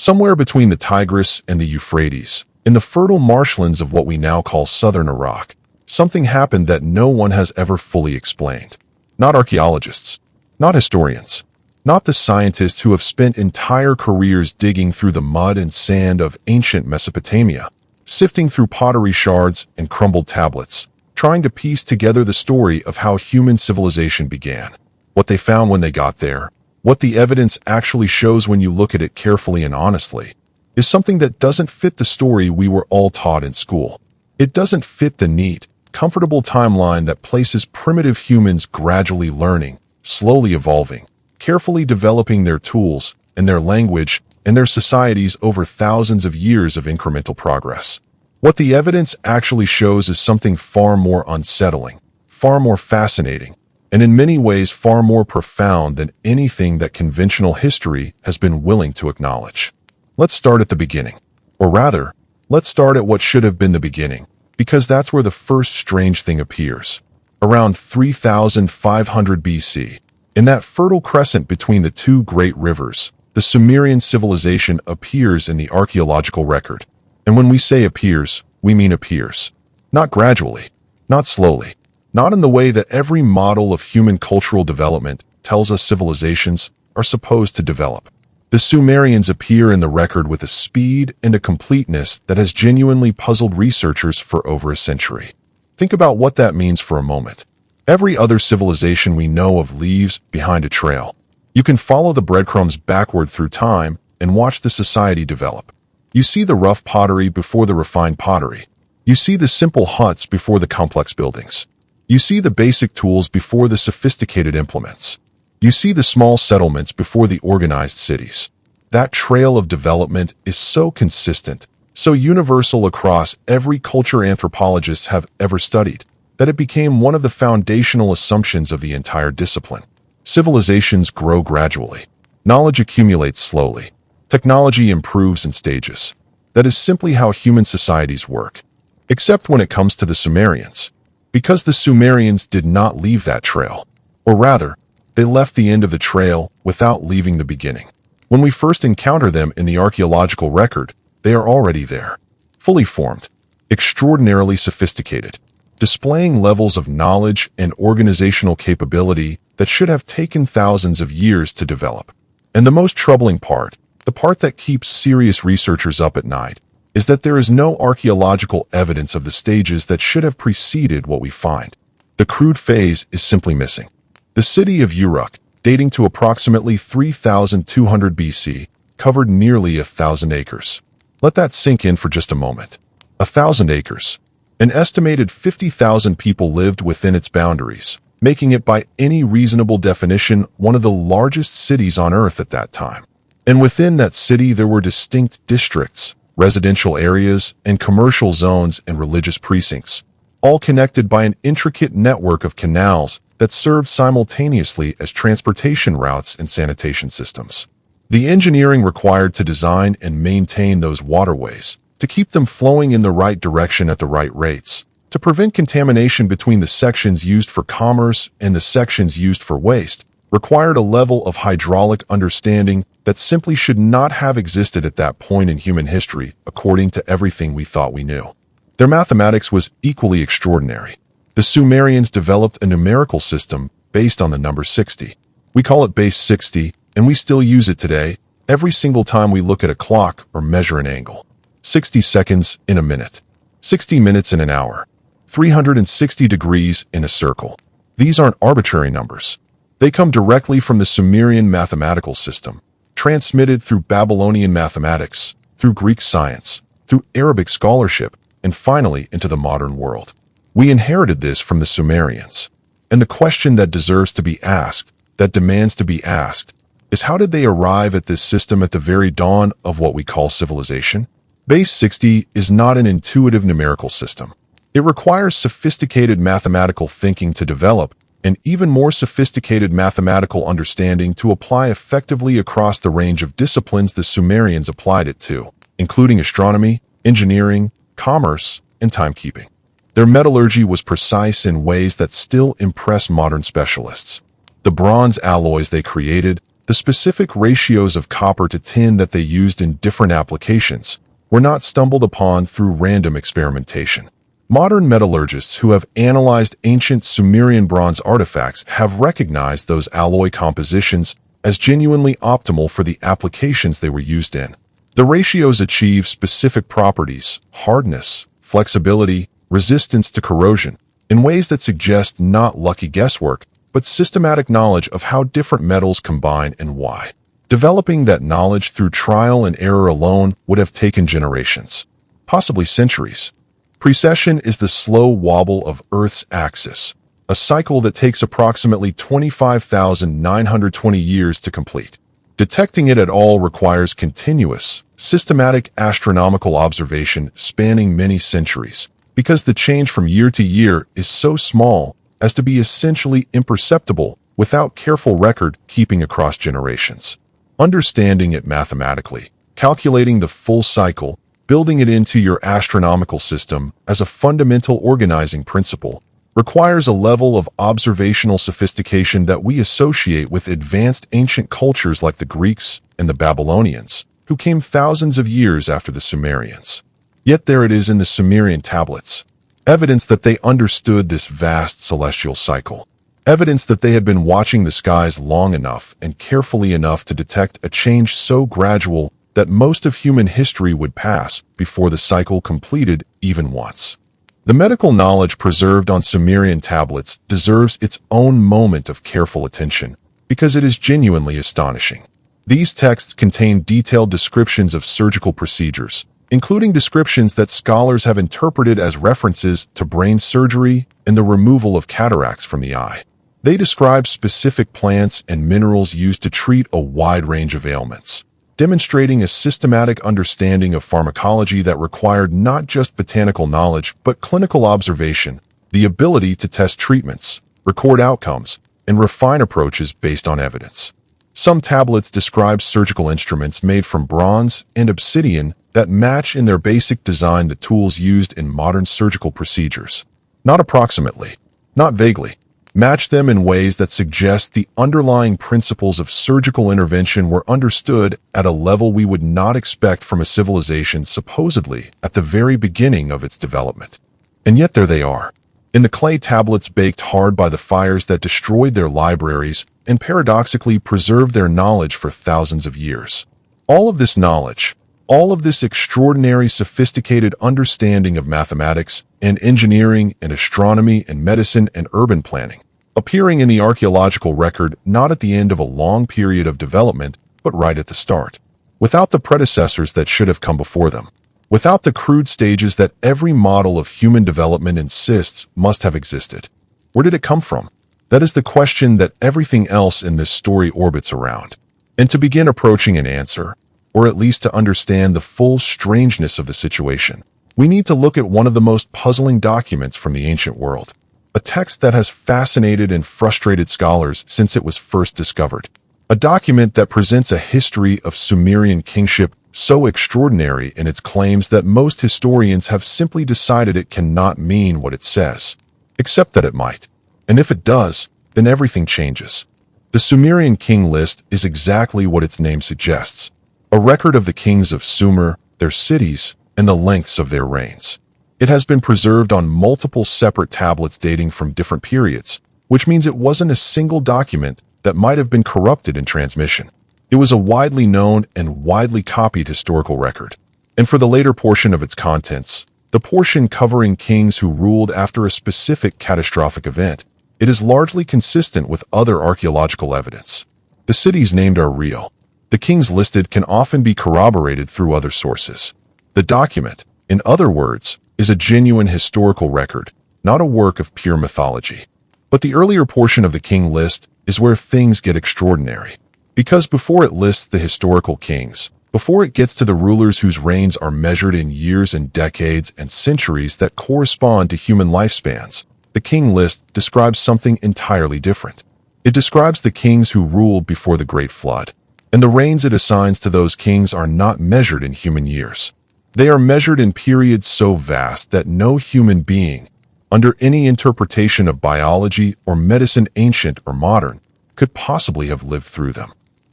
somewhere between the Tigris and the Euphrates, in the fertile marshlands of what we now call southern Iraq, something happened that no one has ever fully explained. Not archaeologists, not historians, not the scientists who have spent entire careers digging through the mud and sand of ancient Mesopotamia, sifting through pottery shards and crumbled tablets, trying to piece together the story of how human civilization began, what they found when they got there, what the evidence actually shows when you look at it carefully and honestly, is something that doesn't fit the story we were all taught in school. It doesn't fit the neat, comfortable timeline that places primitive humans gradually learning, slowly evolving, carefully developing their tools and their language and their societies over thousands of years of incremental progress. What the evidence actually shows is something far more unsettling, far more fascinating, and in many ways far more profound than anything that conventional history has been willing to acknowledge. Let's start at the beginning. Or rather, let's start at what should have been the beginning, because that's where the first strange thing appears. Around 3500 BC, in that fertile crescent between the two great rivers, the Sumerian civilization appears in the archaeological record. And when we say appears, we mean appears. Not gradually, not slowly, not in the way that every model of human cultural development tells us civilizations are supposed to develop. The Sumerians appear in the record with a speed and a completeness that has genuinely puzzled researchers for over a century. Think about what that means for a moment. Every other civilization we know of leaves behind a trail. You can follow the breadcrumbs backward through time and watch the society develop. You see the rough pottery before the refined pottery. You see the simple huts before the complex buildings. You see the basic tools before the sophisticated implements. You see the small settlements before the organized cities. That trail of development is so consistent, so universal across every culture anthropologists have ever studied, that it became one of the foundational assumptions of the entire discipline. Civilizations grow gradually. Knowledge accumulates slowly. Technology improves in stages. That is simply how human societies work. Except when it comes to the Sumerians. Because the Sumerians did not leave that trail. Or rather, they left the end of the trail without leaving the beginning. When we first encounter them in the archaeological record, they are already there. Fully formed. Extraordinarily sophisticated. Displaying levels of knowledge and organizational capability that should have taken thousands of years to develop. And the most troubling part, the part that keeps serious researchers up at night, is that there is no archaeological evidence of the stages that should have preceded what we find. The crude phase is simply missing. The city of Uruk, dating to approximately 3200 BC, covered nearly 1,000 acres. Let that sink in for just a moment. 1,000 acres. An estimated 50,000 people lived within its boundaries, making it by any reasonable definition one of the largest cities on Earth at that time. And within that city there were distinct districts, residential areas, and commercial zones and religious precincts, all connected by an intricate network of canals that served simultaneously as transportation routes and sanitation systems. The engineering required to design and maintain those waterways, to keep them flowing in the right direction at the right rates, to prevent contamination between the sections used for commerce and the sections used for waste, required a level of hydraulic understanding that simply should not have existed at that point in human history, according to everything we thought we knew. Their mathematics was equally extraordinary. The Sumerians developed a numerical system based on the number 60. We call it base 60, and we still use it today, every single time we look at a clock or measure an angle. 60 seconds in a minute. 60 minutes in an hour. 360 degrees in a circle. These aren't arbitrary numbers. They come directly from the Sumerian mathematical system, transmitted through Babylonian mathematics, through Greek science, through Arabic scholarship, and finally into the modern world. We inherited this from the Sumerians. And the question that deserves to be asked, that demands to be asked, is how did they arrive at this system at the very dawn of what we call civilization? Base 60 is not an intuitive numerical system. It requires sophisticated mathematical thinking to develop, and even more sophisticated mathematical understanding to apply effectively across the range of disciplines the Sumerians applied it to, including astronomy, engineering, commerce, and timekeeping. Their metallurgy was precise in ways that still impress modern specialists. The bronze alloys they created, the The specific ratios of copper to tin that they used in different applications were not stumbled upon through random experimentation. Modern metallurgists who have analyzed ancient Sumerian bronze artifacts have recognized those alloy compositions as genuinely optimal for the applications they were used in. The ratios achieve specific properties, hardness, flexibility, resistance to corrosion, in ways that suggest not lucky guesswork, but systematic knowledge of how different metals combine and why. Developing that knowledge through trial and error alone would have taken generations, possibly centuries. Precession is the slow wobble of Earth's axis, a cycle that takes approximately 25,920 years to complete. Detecting it at all requires continuous, systematic astronomical observation spanning many centuries, because the change from year to year is so small as to be essentially imperceptible without careful record keeping across generations. Understanding it mathematically, calculating the full cycle, building it into your astronomical system as a fundamental organizing principle, requires a level of observational sophistication that we associate with advanced ancient cultures like the Greeks and the Babylonians, who came thousands of years after the Sumerians. Yet there it is in the Sumerian tablets, evidence that they understood this vast celestial cycle, evidence that they had been watching the skies long enough and carefully enough to detect a change so gradual that most of human history would pass before the cycle completed even once. The medical knowledge preserved on Sumerian tablets deserves its own moment of careful attention because it is genuinely astonishing. These texts contain detailed descriptions of surgical procedures, including descriptions that scholars have interpreted as references to brain surgery and the removal of cataracts from the eye. They describe specific plants and minerals used to treat a wide range of ailments, demonstrating a systematic understanding of pharmacology that required not just botanical knowledge but clinical observation, the ability to test treatments, record outcomes, and refine approaches based on evidence. Some tablets describe surgical instruments made from bronze and obsidian that match in their basic design the tools used in modern surgical procedures. Not approximately, not vaguely. Match them in ways that suggest the underlying principles of surgical intervention were understood at a level we would not expect from a civilization supposedly at the very beginning of its development. And yet there they are, in the clay tablets baked hard by the fires that destroyed their libraries and paradoxically preserved their knowledge for thousands of years. All of this knowledge, all of this extraordinary sophisticated understanding of mathematics and engineering and astronomy and medicine and urban planning, appearing in the archaeological record not at the end of a long period of development, but right at the start, without the predecessors that should have come before them, without the crude stages that every model of human development insists must have existed. Where did it come from? That is the question that everything else in this story orbits around. And to begin approaching an answer, or at least to understand the full strangeness of the situation, we need to look at one of the most puzzling documents from the ancient world, a text that has fascinated and frustrated scholars since it was first discovered, a document that presents a history of Sumerian kingship so extraordinary in its claims that most historians have simply decided it cannot mean what it says, except that it might. And if it does, then everything changes. The Sumerian king list is exactly what its name suggests, a record of the kings of Sumer, their cities, and the lengths of their reigns. It has been preserved on multiple separate tablets dating from different periods, which means it wasn't a single document that might have been corrupted in transmission. It was a widely known and widely copied historical record. And for the later portion of its contents, the portion covering kings who ruled after a specific catastrophic event, it is largely consistent with other archaeological evidence. The cities named are real. The kings listed can often be corroborated through other sources. The document, in other words, is a genuine historical record, not a work of pure mythology. But the earlier portion of the king list is where things get extraordinary. Because before it lists the historical kings, before it gets to the rulers whose reigns are measured in years and decades and centuries that correspond to human lifespans, the king list describes something entirely different. It describes the kings who ruled before the Great Flood. And the reigns it assigns to those kings are not measured in human years. They are measured in periods so vast that no human being, under any interpretation of biology or medicine ancient or modern, could possibly have lived through them.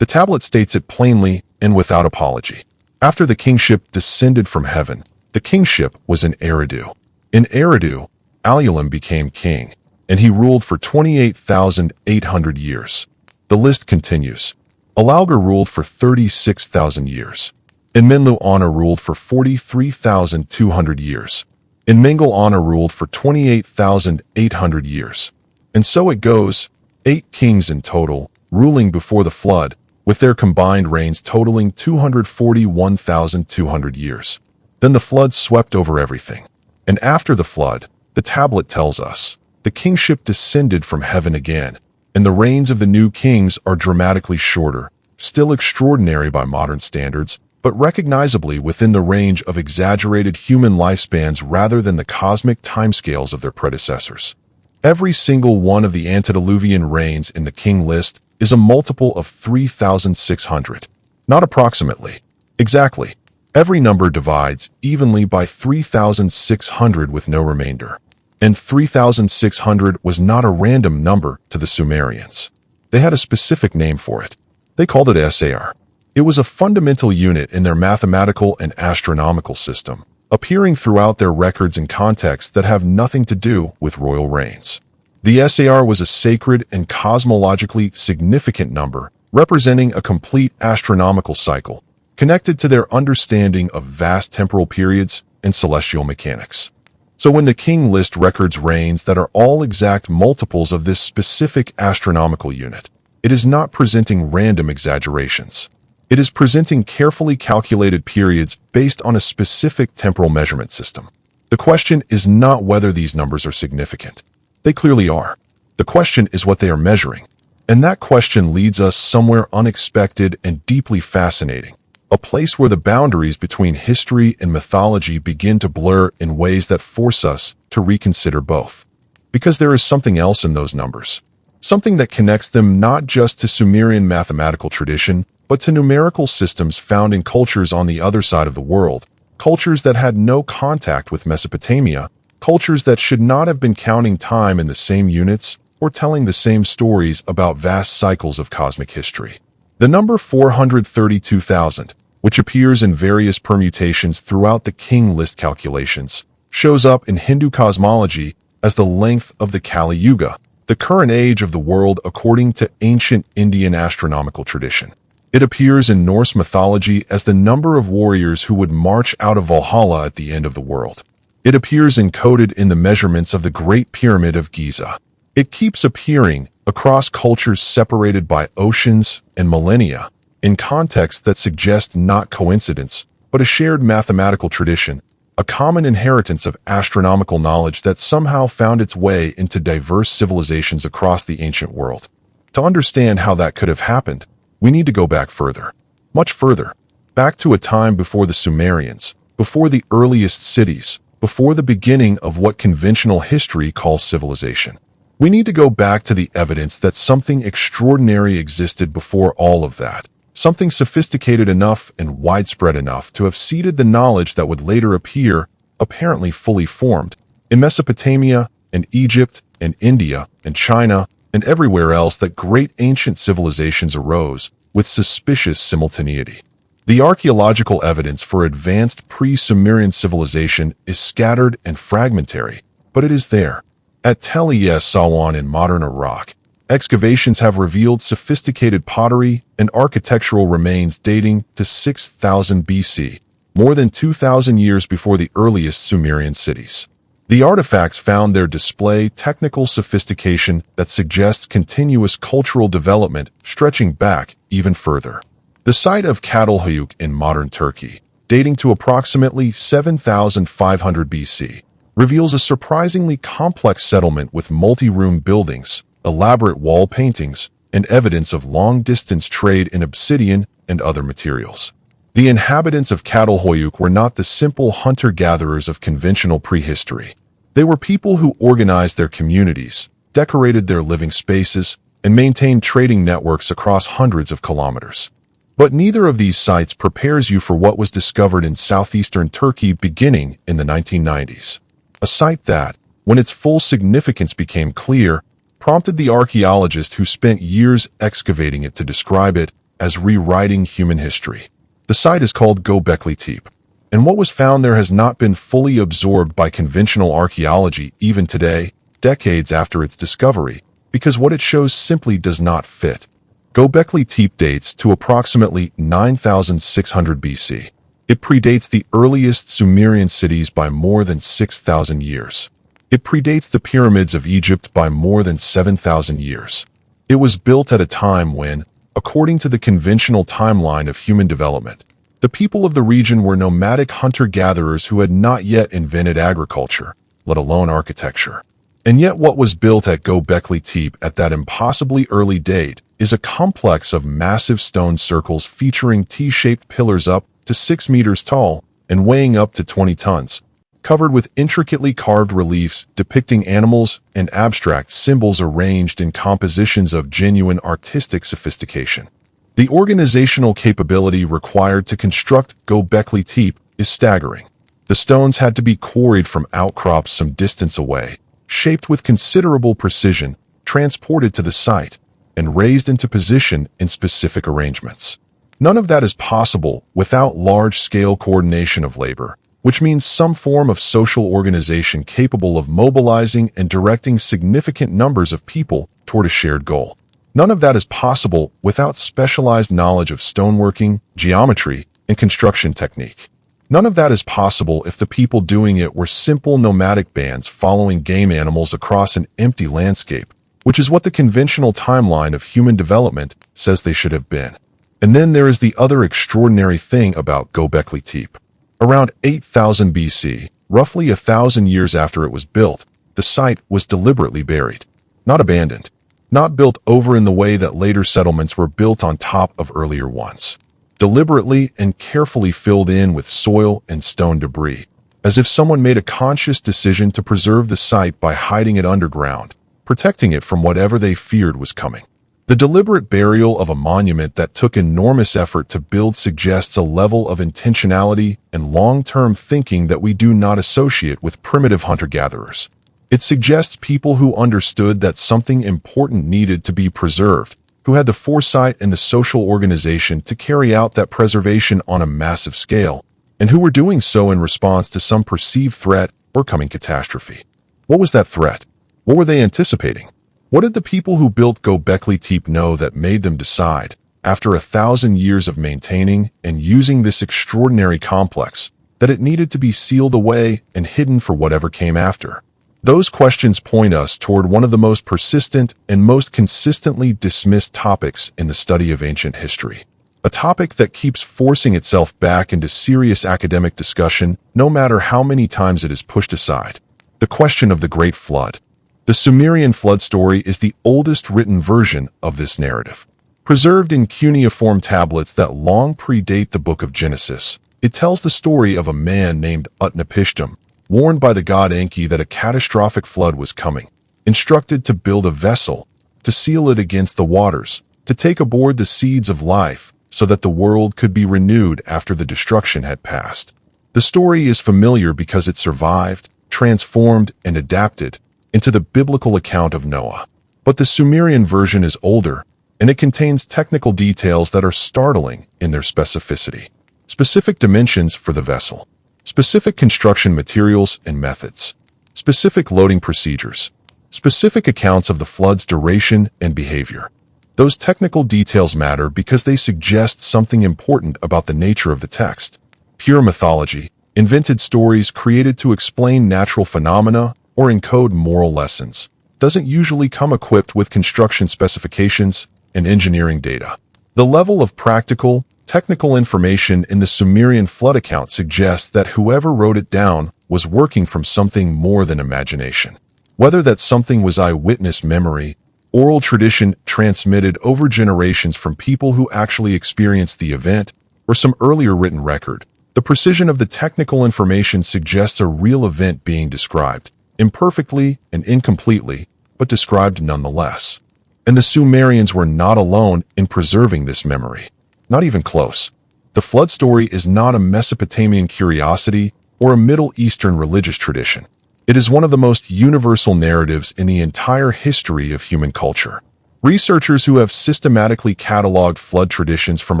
The tablet states it plainly and without apology. After the kingship descended from heaven, the kingship was in Eridu. In Eridu, Alulim became king, and he ruled for 28,800 years. The list continues. Alalgar ruled for 36,000 years. Enmenlu Ana ruled for 43,200 years. Enmengal Ana ruled for 28,800 years. And so it goes, 8 kings in total, ruling before the flood, with their combined reigns totaling 241,200 years. Then the flood swept over everything. And after the flood, the tablet tells us, the kingship descended from heaven again, and the reigns of the new kings are dramatically shorter, still extraordinary by modern standards, but recognizably within the range of exaggerated human lifespans rather than the cosmic timescales of their predecessors. Every single one of the antediluvian reigns in the king list is a multiple of 3,600. Not approximately. Exactly. Every number divides evenly by 3,600 with no remainder. And 3,600 was not a random number to the Sumerians. They had a specific name for it. They called it SAR. It was a fundamental unit in their mathematical and astronomical system, appearing throughout their records in contexts that have nothing to do with royal reigns. The SAR was a sacred and cosmologically significant number, representing a complete astronomical cycle, connected to their understanding of vast temporal periods and celestial mechanics. So when the king list records reigns that are all exact multiples of this specific astronomical unit, it is not presenting random exaggerations. It is presenting carefully calculated periods based on a specific temporal measurement system. The question is not whether these numbers are significant. They clearly are. The question is what they are measuring. And that question leads us somewhere unexpected and deeply fascinating, a place where the boundaries between history and mythology begin to blur in ways that force us to reconsider both. Because there is something else in those numbers. Something that connects them not just to Sumerian mathematical tradition, but to numerical systems found in cultures on the other side of the world, cultures that had no contact with Mesopotamia, cultures that should not have been counting time in the same units or telling the same stories about vast cycles of cosmic history. The number 432,000, which appears in various permutations throughout the king list calculations, shows up in Hindu cosmology as the length of the Kali Yuga, the current age of the world according to ancient Indian astronomical tradition. It appears in Norse mythology as the number of warriors who would march out of Valhalla at the end of the world. It appears encoded in the measurements of the Great Pyramid of Giza. It keeps appearing across cultures separated by oceans and millennia, in contexts that suggest not coincidence, but a shared mathematical tradition, a common inheritance of astronomical knowledge that somehow found its way into diverse civilizations across the ancient world. To understand how that could have happened, we need to go back further, much further, back to a time before the Sumerians, before the earliest cities, before the beginning of what conventional history calls civilization. We need to go back to the evidence that something extraordinary existed before all of that, something sophisticated enough and widespread enough to have seeded the knowledge that would later appear, apparently fully formed, in Mesopotamia and Egypt and India and China and everywhere else that great ancient civilizations arose with suspicious simultaneity. The archaeological evidence for advanced pre-Sumerian civilization is scattered and fragmentary, but it is there. At Tel Es Sawan in modern Iraq, excavations have revealed sophisticated pottery and architectural remains dating to 6000 BC, more than 2,000 years before the earliest Sumerian cities. The artifacts found there display technical sophistication that suggests continuous cultural development stretching back even further. The site of Çatalhöyük in modern Turkey, dating to approximately 7,500 BC, reveals a surprisingly complex settlement with multi-room buildings, elaborate wall paintings, and evidence of long-distance trade in obsidian and other materials. The inhabitants of Çatalhöyük were not the simple hunter-gatherers of conventional prehistory. They were people who organized their communities, decorated their living spaces, and maintained trading networks across hundreds of kilometers. But neither of these sites prepares you for what was discovered in southeastern Turkey beginning in the 1990s. A site that, when its full significance became clear, prompted the archaeologist who spent years excavating it to describe it as rewriting human history. The site is called Göbekli Tepe, and what was found there has not been fully absorbed by conventional archaeology even today, decades after its discovery, because what it shows simply does not fit. Göbekli Tepe dates to approximately 9,600 BC. It predates the earliest Sumerian cities by more than 6,000 years. It predates the pyramids of Egypt by more than 7,000 years. It was built at a time when, according to the conventional timeline of human development, the people of the region were nomadic hunter-gatherers who had not yet invented agriculture, let alone architecture. And yet what was built at Göbekli Tepe at that impossibly early date is a complex of massive stone circles featuring T-shaped pillars up to 6 meters tall and weighing up to 20 tons, covered with intricately carved reliefs depicting animals and abstract symbols arranged in compositions of genuine artistic sophistication. The organizational capability required to construct Göbekli Tepe is staggering. The stones had to be quarried from outcrops some distance away, shaped with considerable precision, transported to the site, and raised into position in specific arrangements. None of that is possible without large-scale coordination of labor, which means some form of social organization capable of mobilizing and directing significant numbers of people toward a shared goal. None of that is possible without specialized knowledge of stoneworking, geometry, and construction technique. None of that is possible if the people doing it were simple nomadic bands following game animals across an empty landscape, which is what the conventional timeline of human development says they should have been. And then there is the other extraordinary thing about Göbekli Tepe. Around 8,000 BC, roughly 1,000 years after it was built, the site was deliberately buried, not abandoned, not built over in the way that later settlements were built on top of earlier ones. Deliberately and carefully filled in with soil and stone debris, as if someone made a conscious decision to preserve the site by hiding it underground, protecting it from whatever they feared was coming. The deliberate burial of a monument that took enormous effort to build suggests a level of intentionality and long-term thinking that we do not associate with primitive hunter-gatherers. It suggests people who understood that something important needed to be preserved, who had the foresight and the social organization to carry out that preservation on a massive scale, and who were doing so in response to some perceived threat or coming catastrophe. What was that threat? What were they anticipating? What did the people who built Göbekli Tepe know that made them decide, after 1,000 years of maintaining and using this extraordinary complex, that it needed to be sealed away and hidden for whatever came after? Those questions point us toward one of the most persistent and most consistently dismissed topics in the study of ancient history. A topic that keeps forcing itself back into serious academic discussion no matter how many times it is pushed aside. The question of the Great Flood. The Sumerian flood story is the oldest written version of this narrative. Preserved in cuneiform tablets that long predate the book of Genesis, it tells the story of a man named Utnapishtim, warned by the god Enki that a catastrophic flood was coming, instructed to build a vessel, to seal it against the waters, to take aboard the seeds of life, so that the world could be renewed after the destruction had passed. The story is familiar because it survived, transformed, and adapted into the biblical account of Noah. But the Sumerian version is older, and it contains technical details that are startling in their specificity. Specific dimensions for the vessel, specific construction materials and methods, specific loading procedures, specific accounts of the flood's duration and behavior. Those technical details matter because they suggest something important about the nature of the text. Pure mythology, invented stories created to explain natural phenomena or encode moral lessons, doesn't usually come equipped with construction specifications and engineering data. The level of practical, technical information in the Sumerian flood account suggests that whoever wrote it down was working from something more than imagination. Whether that something was eyewitness memory, oral tradition transmitted over generations from people who actually experienced the event, or some earlier written record, the precision of the technical information suggests a real event being described, imperfectly and incompletely, but described nonetheless. And the Sumerians were not alone in preserving this memory. Not even close. The flood story is not a Mesopotamian curiosity or a Middle Eastern religious tradition. It is one of the most universal narratives in the entire history of human culture. Researchers who have systematically cataloged flood traditions from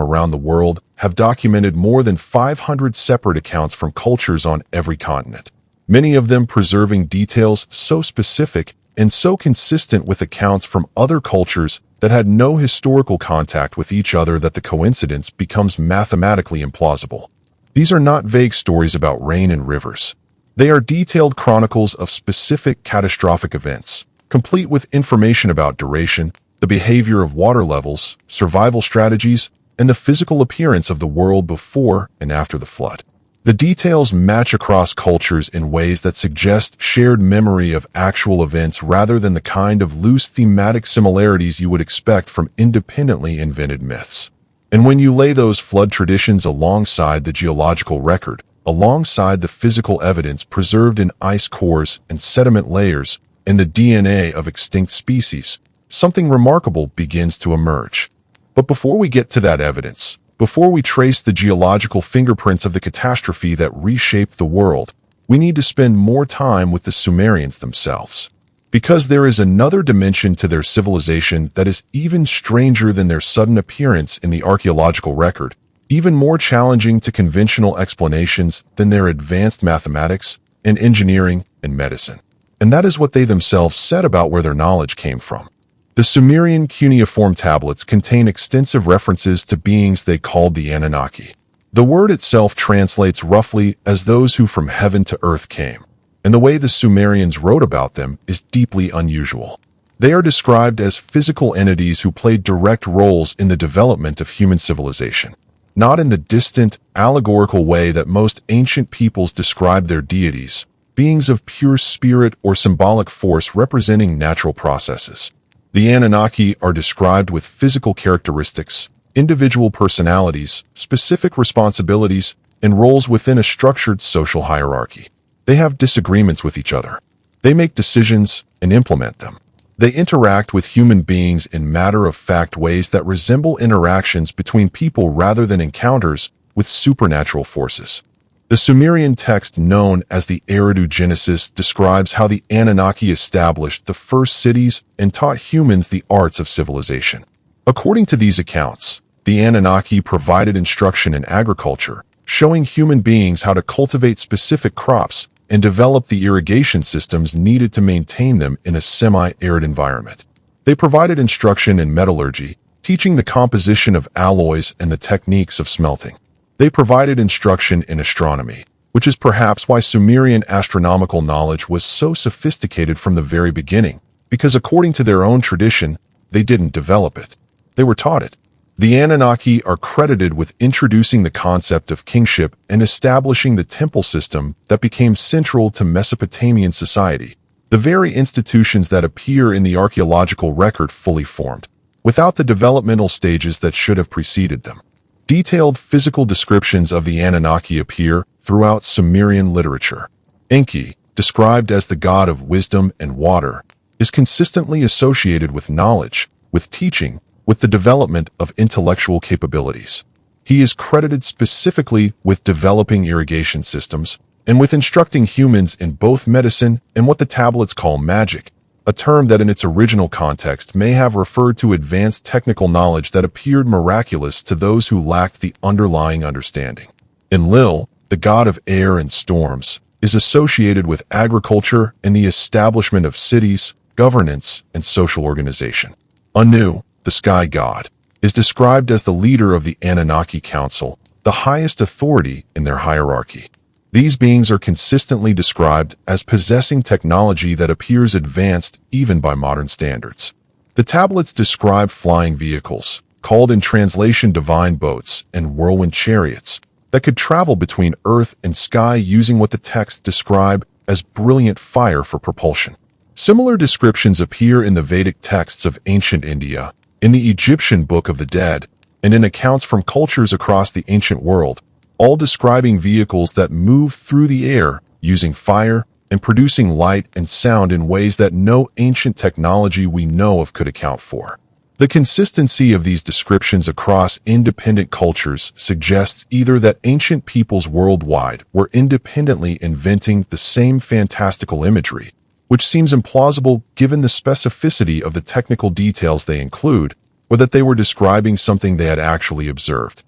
around the world have documented more than 500 separate accounts from cultures on every continent, many of them preserving details so specific and so consistent with accounts from other cultures that had no historical contact with each other that the coincidence becomes mathematically implausible. These are not vague stories about rain and rivers. They are detailed chronicles of specific catastrophic events, complete with information about duration, the behavior of water levels, survival strategies, and the physical appearance of the world before and after the flood. The details match across cultures in ways that suggest shared memory of actual events rather than the kind of loose thematic similarities you would expect from independently invented myths. And when you lay those flood traditions alongside the geological record, alongside the physical evidence preserved in ice cores and sediment layers, and the DNA of extinct species, something remarkable begins to emerge. But before we get to that evidence, before we trace the geological fingerprints of the catastrophe that reshaped the world, we need to spend more time with the Sumerians themselves. Because there is another dimension to their civilization that is even stranger than their sudden appearance in the archaeological record, even more challenging to conventional explanations than their advanced mathematics and engineering and medicine. And that is what they themselves said about where their knowledge came from. The Sumerian cuneiform tablets contain extensive references to beings they called the Anunnaki. The word itself translates roughly as those who from heaven to earth came, and the way the Sumerians wrote about them is deeply unusual. They are described as physical entities who played direct roles in the development of human civilization, not in the distant, allegorical way that most ancient peoples describe their deities, beings of pure spirit or symbolic force representing natural processes. The Anunnaki are described with physical characteristics, individual personalities, specific responsibilities, and roles within a structured social hierarchy. They have disagreements with each other. They make decisions and implement them. They interact with human beings in matter-of-fact ways that resemble interactions between people rather than encounters with supernatural forces. The Sumerian text known as the Eridu Genesis describes how the Anunnaki established the first cities and taught humans the arts of civilization. According to these accounts, the Anunnaki provided instruction in agriculture, showing human beings how to cultivate specific crops and develop the irrigation systems needed to maintain them in a semi-arid environment. They provided instruction in metallurgy, teaching the composition of alloys and the techniques of smelting. They provided instruction in astronomy, which is perhaps why Sumerian astronomical knowledge was so sophisticated from the very beginning, because according to their own tradition, they didn't develop it. They were taught it. The Anunnaki are credited with introducing the concept of kingship and establishing the temple system that became central to Mesopotamian society, the very institutions that appear in the archaeological record fully formed, without the developmental stages that should have preceded them. Detailed physical descriptions of the Anunnaki appear throughout Sumerian literature. Enki, described as the god of wisdom and water, is consistently associated with knowledge, with teaching, with the development of intellectual capabilities. He is credited specifically with developing irrigation systems and with instructing humans in both medicine and what the tablets call magic, a term that in its original context may have referred to advanced technical knowledge that appeared miraculous to those who lacked the underlying understanding. Enlil, the god of air and storms, is associated with agriculture and the establishment of cities, governance, and social organization. Anu, the sky god, is described as the leader of the Anunnaki Council, the highest authority in their hierarchy. These beings are consistently described as possessing technology that appears advanced even by modern standards. The tablets describe flying vehicles, called in translation divine boats and whirlwind chariots, that could travel between earth and sky using what the texts describe as brilliant fire for propulsion. Similar descriptions appear in the Vedic texts of ancient India, in the Egyptian Book of the Dead, and in accounts from cultures across the ancient world, all describing vehicles that move through the air using fire and producing light and sound in ways that no ancient technology we know of could account for. The consistency of these descriptions across independent cultures suggests either that ancient peoples worldwide were independently inventing the same fantastical imagery, which seems implausible given the specificity of the technical details they include, or that they were describing something they had actually observed.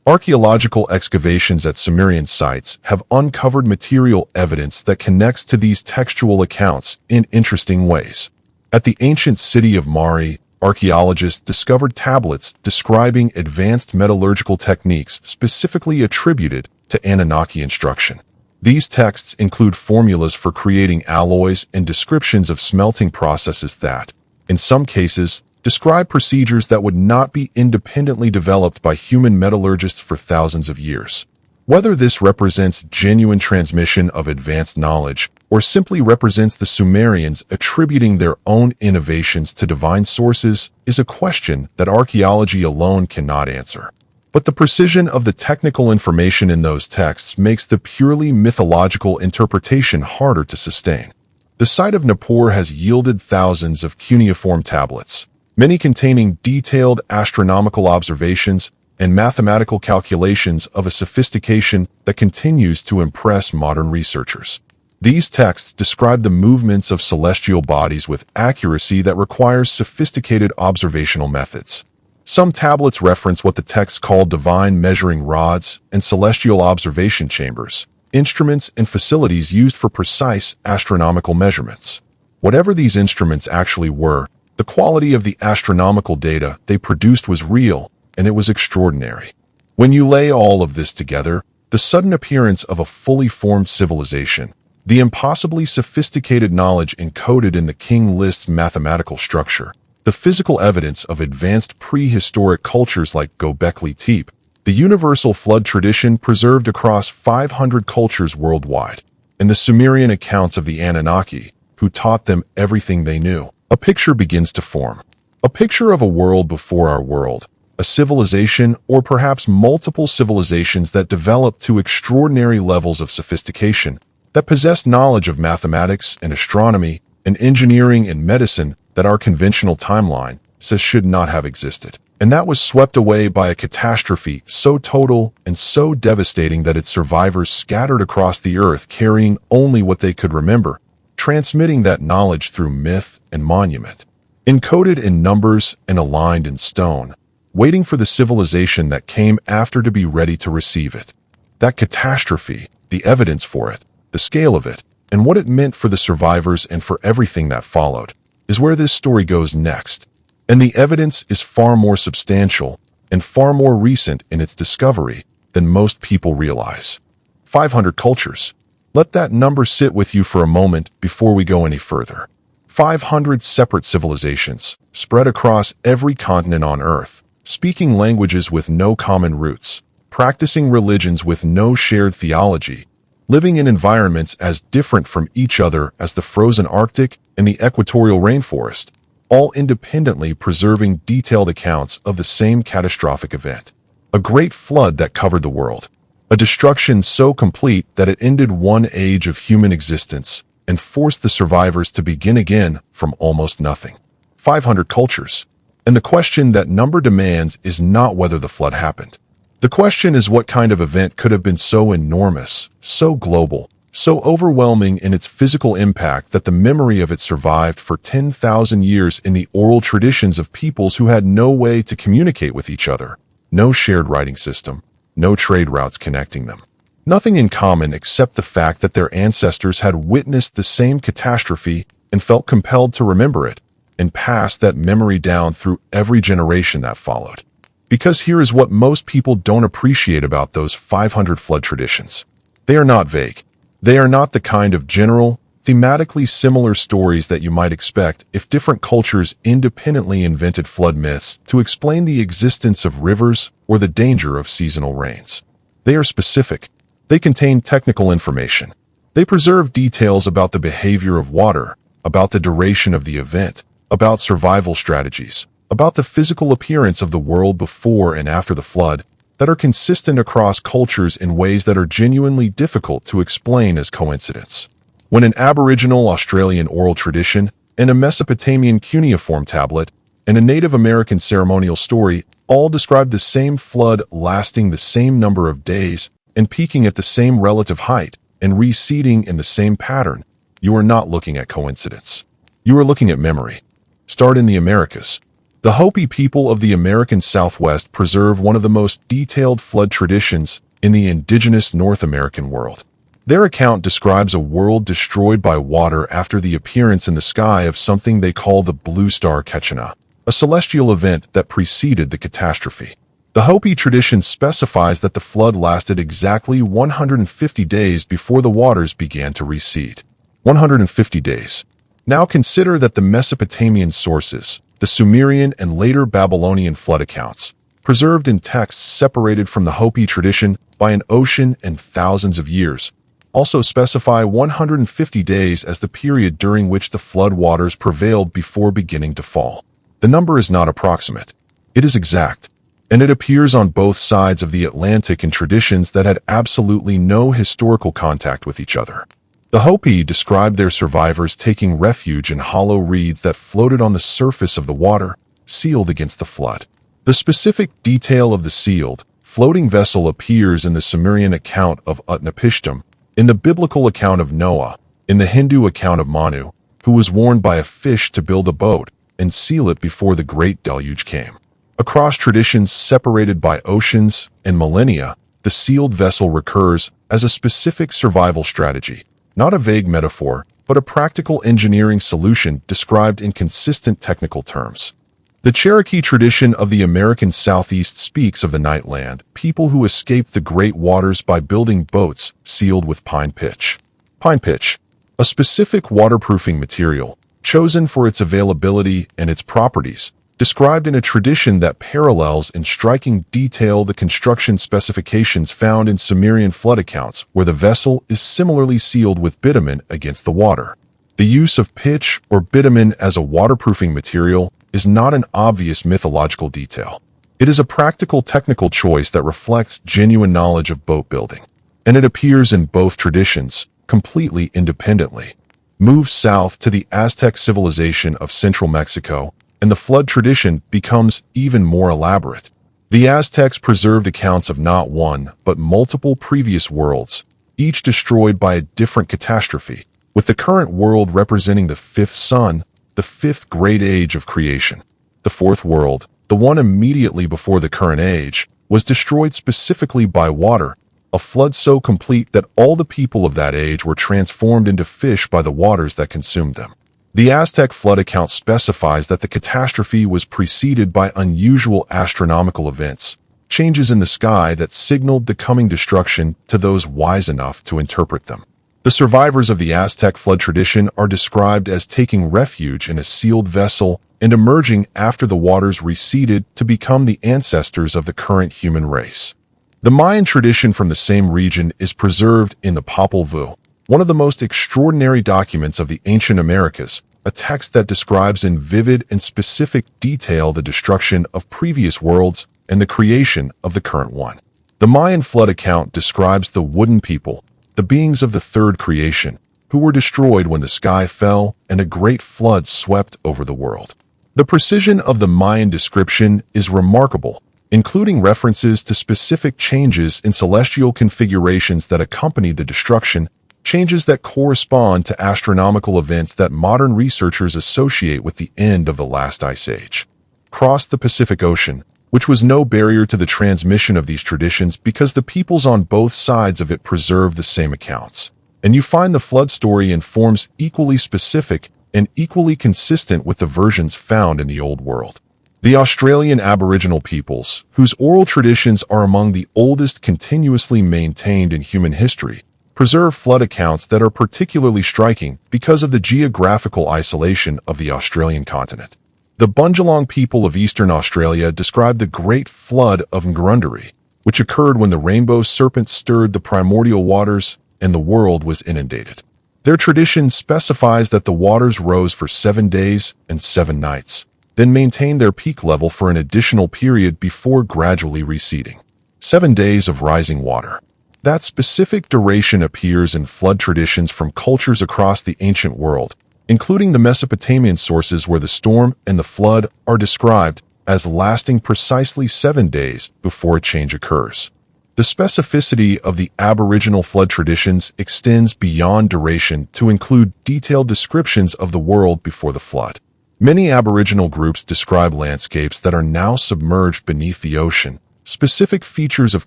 Archaeological excavations at Sumerian sites have uncovered material evidence that connects to these textual accounts in interesting ways. At the ancient city of Mari, archaeologists discovered tablets describing advanced metallurgical techniques specifically attributed to Anunnaki instruction. These texts include formulas for creating alloys and descriptions of smelting processes that, in some cases, describe procedures that would not be independently developed by human metallurgists for thousands of years. Whether this represents genuine transmission of advanced knowledge or simply represents the Sumerians attributing their own innovations to divine sources is a question that archaeology alone cannot answer. But the precision of the technical information in those texts makes the purely mythological interpretation harder to sustain. The site of Nippur has yielded thousands of cuneiform tablets, many containing detailed astronomical observations and mathematical calculations of a sophistication that continues to impress modern researchers. These texts describe the movements of celestial bodies with accuracy that requires sophisticated observational methods. Some tablets reference what the texts call divine measuring rods and celestial observation chambers, instruments and facilities used for precise astronomical measurements. Whatever these instruments actually were, the quality of the astronomical data they produced was real, and it was extraordinary. When you lay all of this together, the sudden appearance of a fully formed civilization, the impossibly sophisticated knowledge encoded in the king list's mathematical structure, the physical evidence of advanced prehistoric cultures like Göbekli Tepe, the universal flood tradition preserved across 500 cultures worldwide, and the Sumerian accounts of the Anunnaki, who taught them everything they knew, a picture begins to form. A picture of a world before our world, a civilization or perhaps multiple civilizations that developed to extraordinary levels of sophistication, that possessed knowledge of mathematics and astronomy and engineering and medicine that our conventional timeline says should not have existed. And that was swept away by a catastrophe so total and so devastating that its survivors scattered across the earth carrying only what they could remember, transmitting that knowledge through myth and monument, encoded in numbers and aligned in stone, waiting for the civilization that came after to be ready to receive it. That catastrophe, the evidence for it, the scale of it, and what it meant for the survivors and for everything that followed, is where this story goes next. And the evidence is far more substantial and far more recent in its discovery than most people realize. 500 cultures. Let that number sit with you for a moment before we go any further. 500 separate civilizations, spread across every continent on Earth, speaking languages with no common roots, practicing religions with no shared theology, living in environments as different from each other as the frozen Arctic and the equatorial rainforest, all independently preserving detailed accounts of the same catastrophic event. A great flood that covered the world. A destruction so complete that it ended one age of human existence and forced the survivors to begin again from almost nothing. 500 cultures. And the question that number demands is not whether the flood happened. The question is what kind of event could have been so enormous, so global, so overwhelming in its physical impact that the memory of it survived for 10,000 years in the oral traditions of peoples who had no way to communicate with each other, no shared writing system, no trade routes connecting them. Nothing in common except the fact that their ancestors had witnessed the same catastrophe and felt compelled to remember it, and pass that memory down through every generation that followed. Because here is what most people don't appreciate about those 500 flood traditions. They are not vague. They are not the kind of general, thematically similar stories that you might expect if different cultures independently invented flood myths to explain the existence of rivers or the danger of seasonal rains. They are specific. They contain technical information. They preserve details about the behavior of water, about the duration of the event, about survival strategies, about the physical appearance of the world before and after the flood, that are consistent across cultures in ways that are genuinely difficult to explain as coincidence. When an Aboriginal Australian oral tradition, and a Mesopotamian cuneiform tablet, and a Native American ceremonial story all describe the same flood lasting the same number of days and peaking at the same relative height and receding in the same pattern, you are not looking at coincidence. You are looking at memory. Start in the Americas. The Hopi people of the American Southwest preserve one of the most detailed flood traditions in the indigenous North American world. Their account describes a world destroyed by water after the appearance in the sky of something they call the blue star Kechana, a celestial event that preceded the catastrophe. The Hopi tradition specifies that the flood lasted exactly 150 days before the waters began to recede. 150 days. Now consider that the Mesopotamian sources, the Sumerian and later Babylonian flood accounts, preserved in texts separated from the Hopi tradition by an ocean and thousands of years, also specify 150 days as the period during which the flood waters prevailed before beginning to fall. The number is not approximate. It is exact, and it appears on both sides of the Atlantic in traditions that had absolutely no historical contact with each other. The Hopi described their survivors taking refuge in hollow reeds that floated on the surface of the water, sealed against the flood. The specific detail of the sealed, floating vessel appears in the Sumerian account of Utnapishtim, in the biblical account of Noah, in the Hindu account of Manu, who was warned by a fish to build a boat and seal it before the great deluge came. Across traditions separated by oceans and millennia, the sealed vessel recurs as a specific survival strategy, not a vague metaphor, but a practical engineering solution described in consistent technical terms. The Cherokee tradition of the American Southeast speaks of the Nightland, people who escaped the great waters by building boats sealed with pine pitch. Pine pitch, a specific waterproofing material, chosen for its availability and its properties, described in a tradition that parallels in striking detail the construction specifications found in Sumerian flood accounts, where the vessel is similarly sealed with bitumen against the water. The use of pitch or bitumen as a waterproofing material is not an obvious mythological detail. It is a practical technical choice that reflects genuine knowledge of boat building, and it appears in both traditions, completely independently. Move south to the Aztec civilization of central Mexico, and the flood tradition becomes even more elaborate. The Aztecs preserved accounts of not one, but multiple previous worlds, each destroyed by a different catastrophe, with the current world representing the fifth sun, the fifth great age of creation. The fourth world, the one immediately before the current age, was destroyed specifically by water, a flood so complete that all the people of that age were transformed into fish by the waters that consumed them. The Aztec flood account specifies that the catastrophe was preceded by unusual astronomical events, changes in the sky that signaled the coming destruction to those wise enough to interpret them. The survivors of the Aztec flood tradition are described as taking refuge in a sealed vessel and emerging after the waters receded to become the ancestors of the current human race. The Mayan tradition from the same region is preserved in the Popol Vuh, one of the most extraordinary documents of the ancient Americas, a text that describes in vivid and specific detail the destruction of previous worlds and the creation of the current one. The Mayan flood account describes the wooden people, the beings of the third creation, who were destroyed when the sky fell and a great flood swept over the world. The precision of the Mayan description is remarkable, including references to specific changes in celestial configurations that accompanied the destruction, changes that correspond to astronomical events that modern researchers associate with the end of the last ice age. Cross the Pacific Ocean, which was no barrier to the transmission of these traditions because the peoples on both sides of it preserve the same accounts. And you find the flood story in forms equally specific and equally consistent with the versions found in the Old World. The Australian Aboriginal peoples, whose oral traditions are among the oldest continuously maintained in human history, preserve flood accounts that are particularly striking because of the geographical isolation of the Australian continent. The Bundjalung people of eastern Australia describe the Great Flood of Ngurunderi, which occurred when the rainbow serpent stirred the primordial waters and the world was inundated. Their tradition specifies that the waters rose for 7 days and 7 nights, then maintained their peak level for an additional period before gradually receding. 7 days of rising water. That specific duration appears in flood traditions from cultures across the ancient world, including the Mesopotamian sources where the storm and the flood are described as lasting precisely 7 days before a change occurs. The specificity of the Aboriginal flood traditions extends beyond duration to include detailed descriptions of the world before the flood. Many Aboriginal groups describe landscapes that are now submerged beneath the ocean, specific features of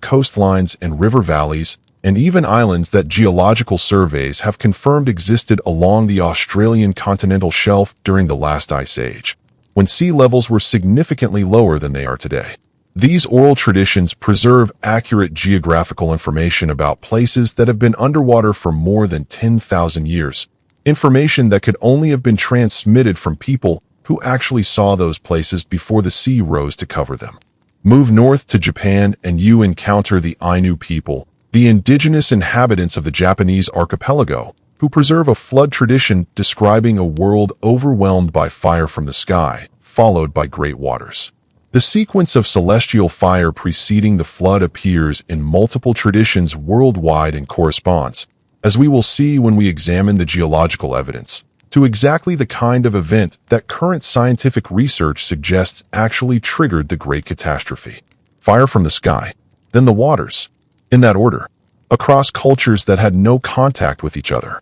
coastlines and river valleys, and even islands that geological surveys have confirmed existed along the Australian continental shelf during the last ice age, when sea levels were significantly lower than they are today. These oral traditions preserve accurate geographical information about places that have been underwater for more than 10,000 years, information that could only have been transmitted from people who actually saw those places before the sea rose to cover them. Move north to Japan and you encounter the Ainu people, the indigenous inhabitants of the Japanese archipelago, who preserve a flood tradition describing a world overwhelmed by fire from the sky, followed by great waters. The sequence of celestial fire preceding the flood appears in multiple traditions worldwide and corresponds, as we will see when we examine the geological evidence, to exactly the kind of event that current scientific research suggests actually triggered the Great Catastrophe. Fire from the sky, then the waters, in that order, across cultures that had no contact with each other.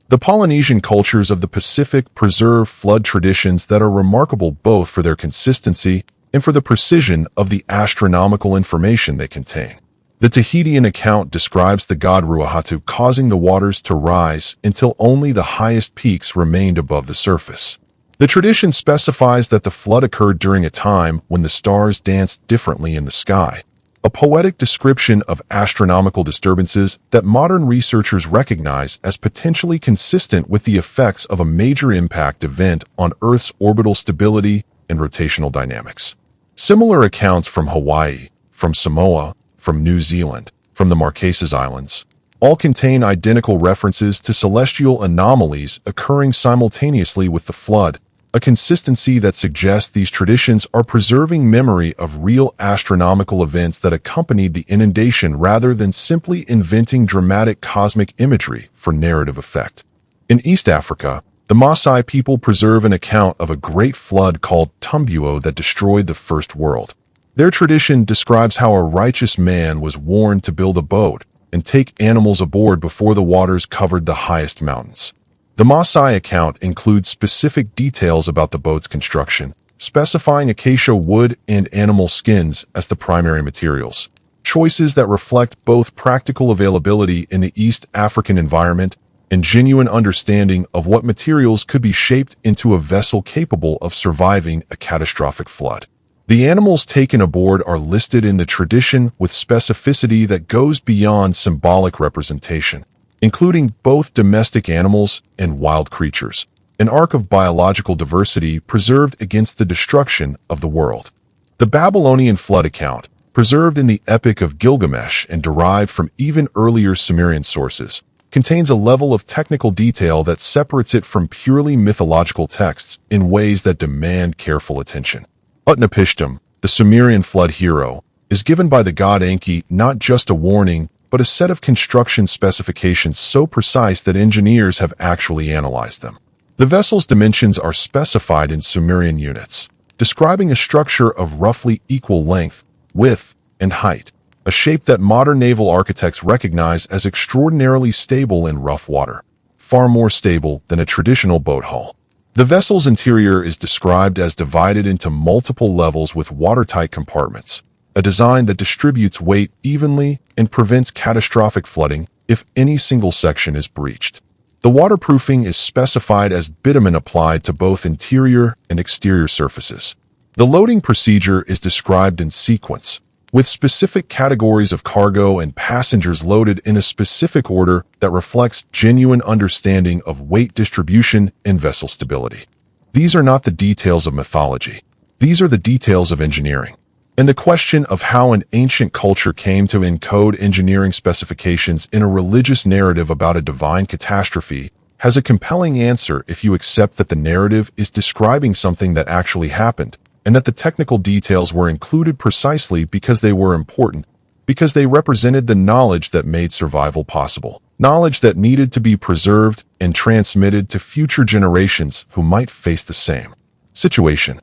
The Polynesian cultures of the Pacific preserve flood traditions that are remarkable both for their consistency and for the precision of the astronomical information they contain. The Tahitian account describes the god Ruahatu causing the waters to rise until only the highest peaks remained above the surface. The tradition specifies that the flood occurred during a time when the stars danced differently in the sky, a poetic description of astronomical disturbances that modern researchers recognize as potentially consistent with the effects of a major impact event on Earth's orbital stability and rotational dynamics. Similar accounts from Hawaii, from Samoa, from New Zealand, from the Marquesas Islands, all contain identical references to celestial anomalies occurring simultaneously with the flood, a consistency that suggests these traditions are preserving memory of real astronomical events that accompanied the inundation rather than simply inventing dramatic cosmic imagery for narrative effect. In East Africa, the Maasai people preserve an account of a great flood called Tumbuo that destroyed the first world. Their tradition describes how a righteous man was warned to build a boat and take animals aboard before the waters covered the highest mountains. The Maasai account includes specific details about the boat's construction, specifying acacia wood and animal skins as the primary materials, choices that reflect both practical availability in the East African environment and genuine understanding of what materials could be shaped into a vessel capable of surviving a catastrophic flood. The animals taken aboard are listed in the tradition with specificity that goes beyond symbolic representation, including both domestic animals and wild creatures, an arc of biological diversity preserved against the destruction of the world. The Babylonian flood account, preserved in the Epic of Gilgamesh and derived from even earlier Sumerian sources, contains a level of technical detail that separates it from purely mythological texts in ways that demand careful attention. Utnapishtim, the Sumerian flood hero, is given by the god Enki not just a warning, but a set of construction specifications so precise that engineers have actually analyzed them. The vessel's dimensions are specified in Sumerian units, describing a structure of roughly equal length, width, and height, a shape that modern naval architects recognize as extraordinarily stable in rough water, far more stable than a traditional boat hull. The vessel's interior is described as divided into multiple levels with watertight compartments, a design that distributes weight evenly and prevents catastrophic flooding if any single section is breached. The waterproofing is specified as bitumen applied to both interior and exterior surfaces. The loading procedure is described in sequence, with specific categories of cargo and passengers loaded in a specific order that reflects genuine understanding of weight distribution and vessel stability. These are not the details of mythology. These are the details of engineering. And the question of how an ancient culture came to encode engineering specifications in a religious narrative about a divine catastrophe has a compelling answer if you accept that the narrative is describing something that actually happened, and that the technical details were included precisely because they were important, because they represented the knowledge that made survival possible, knowledge that needed to be preserved and transmitted to future generations who might face the same situation.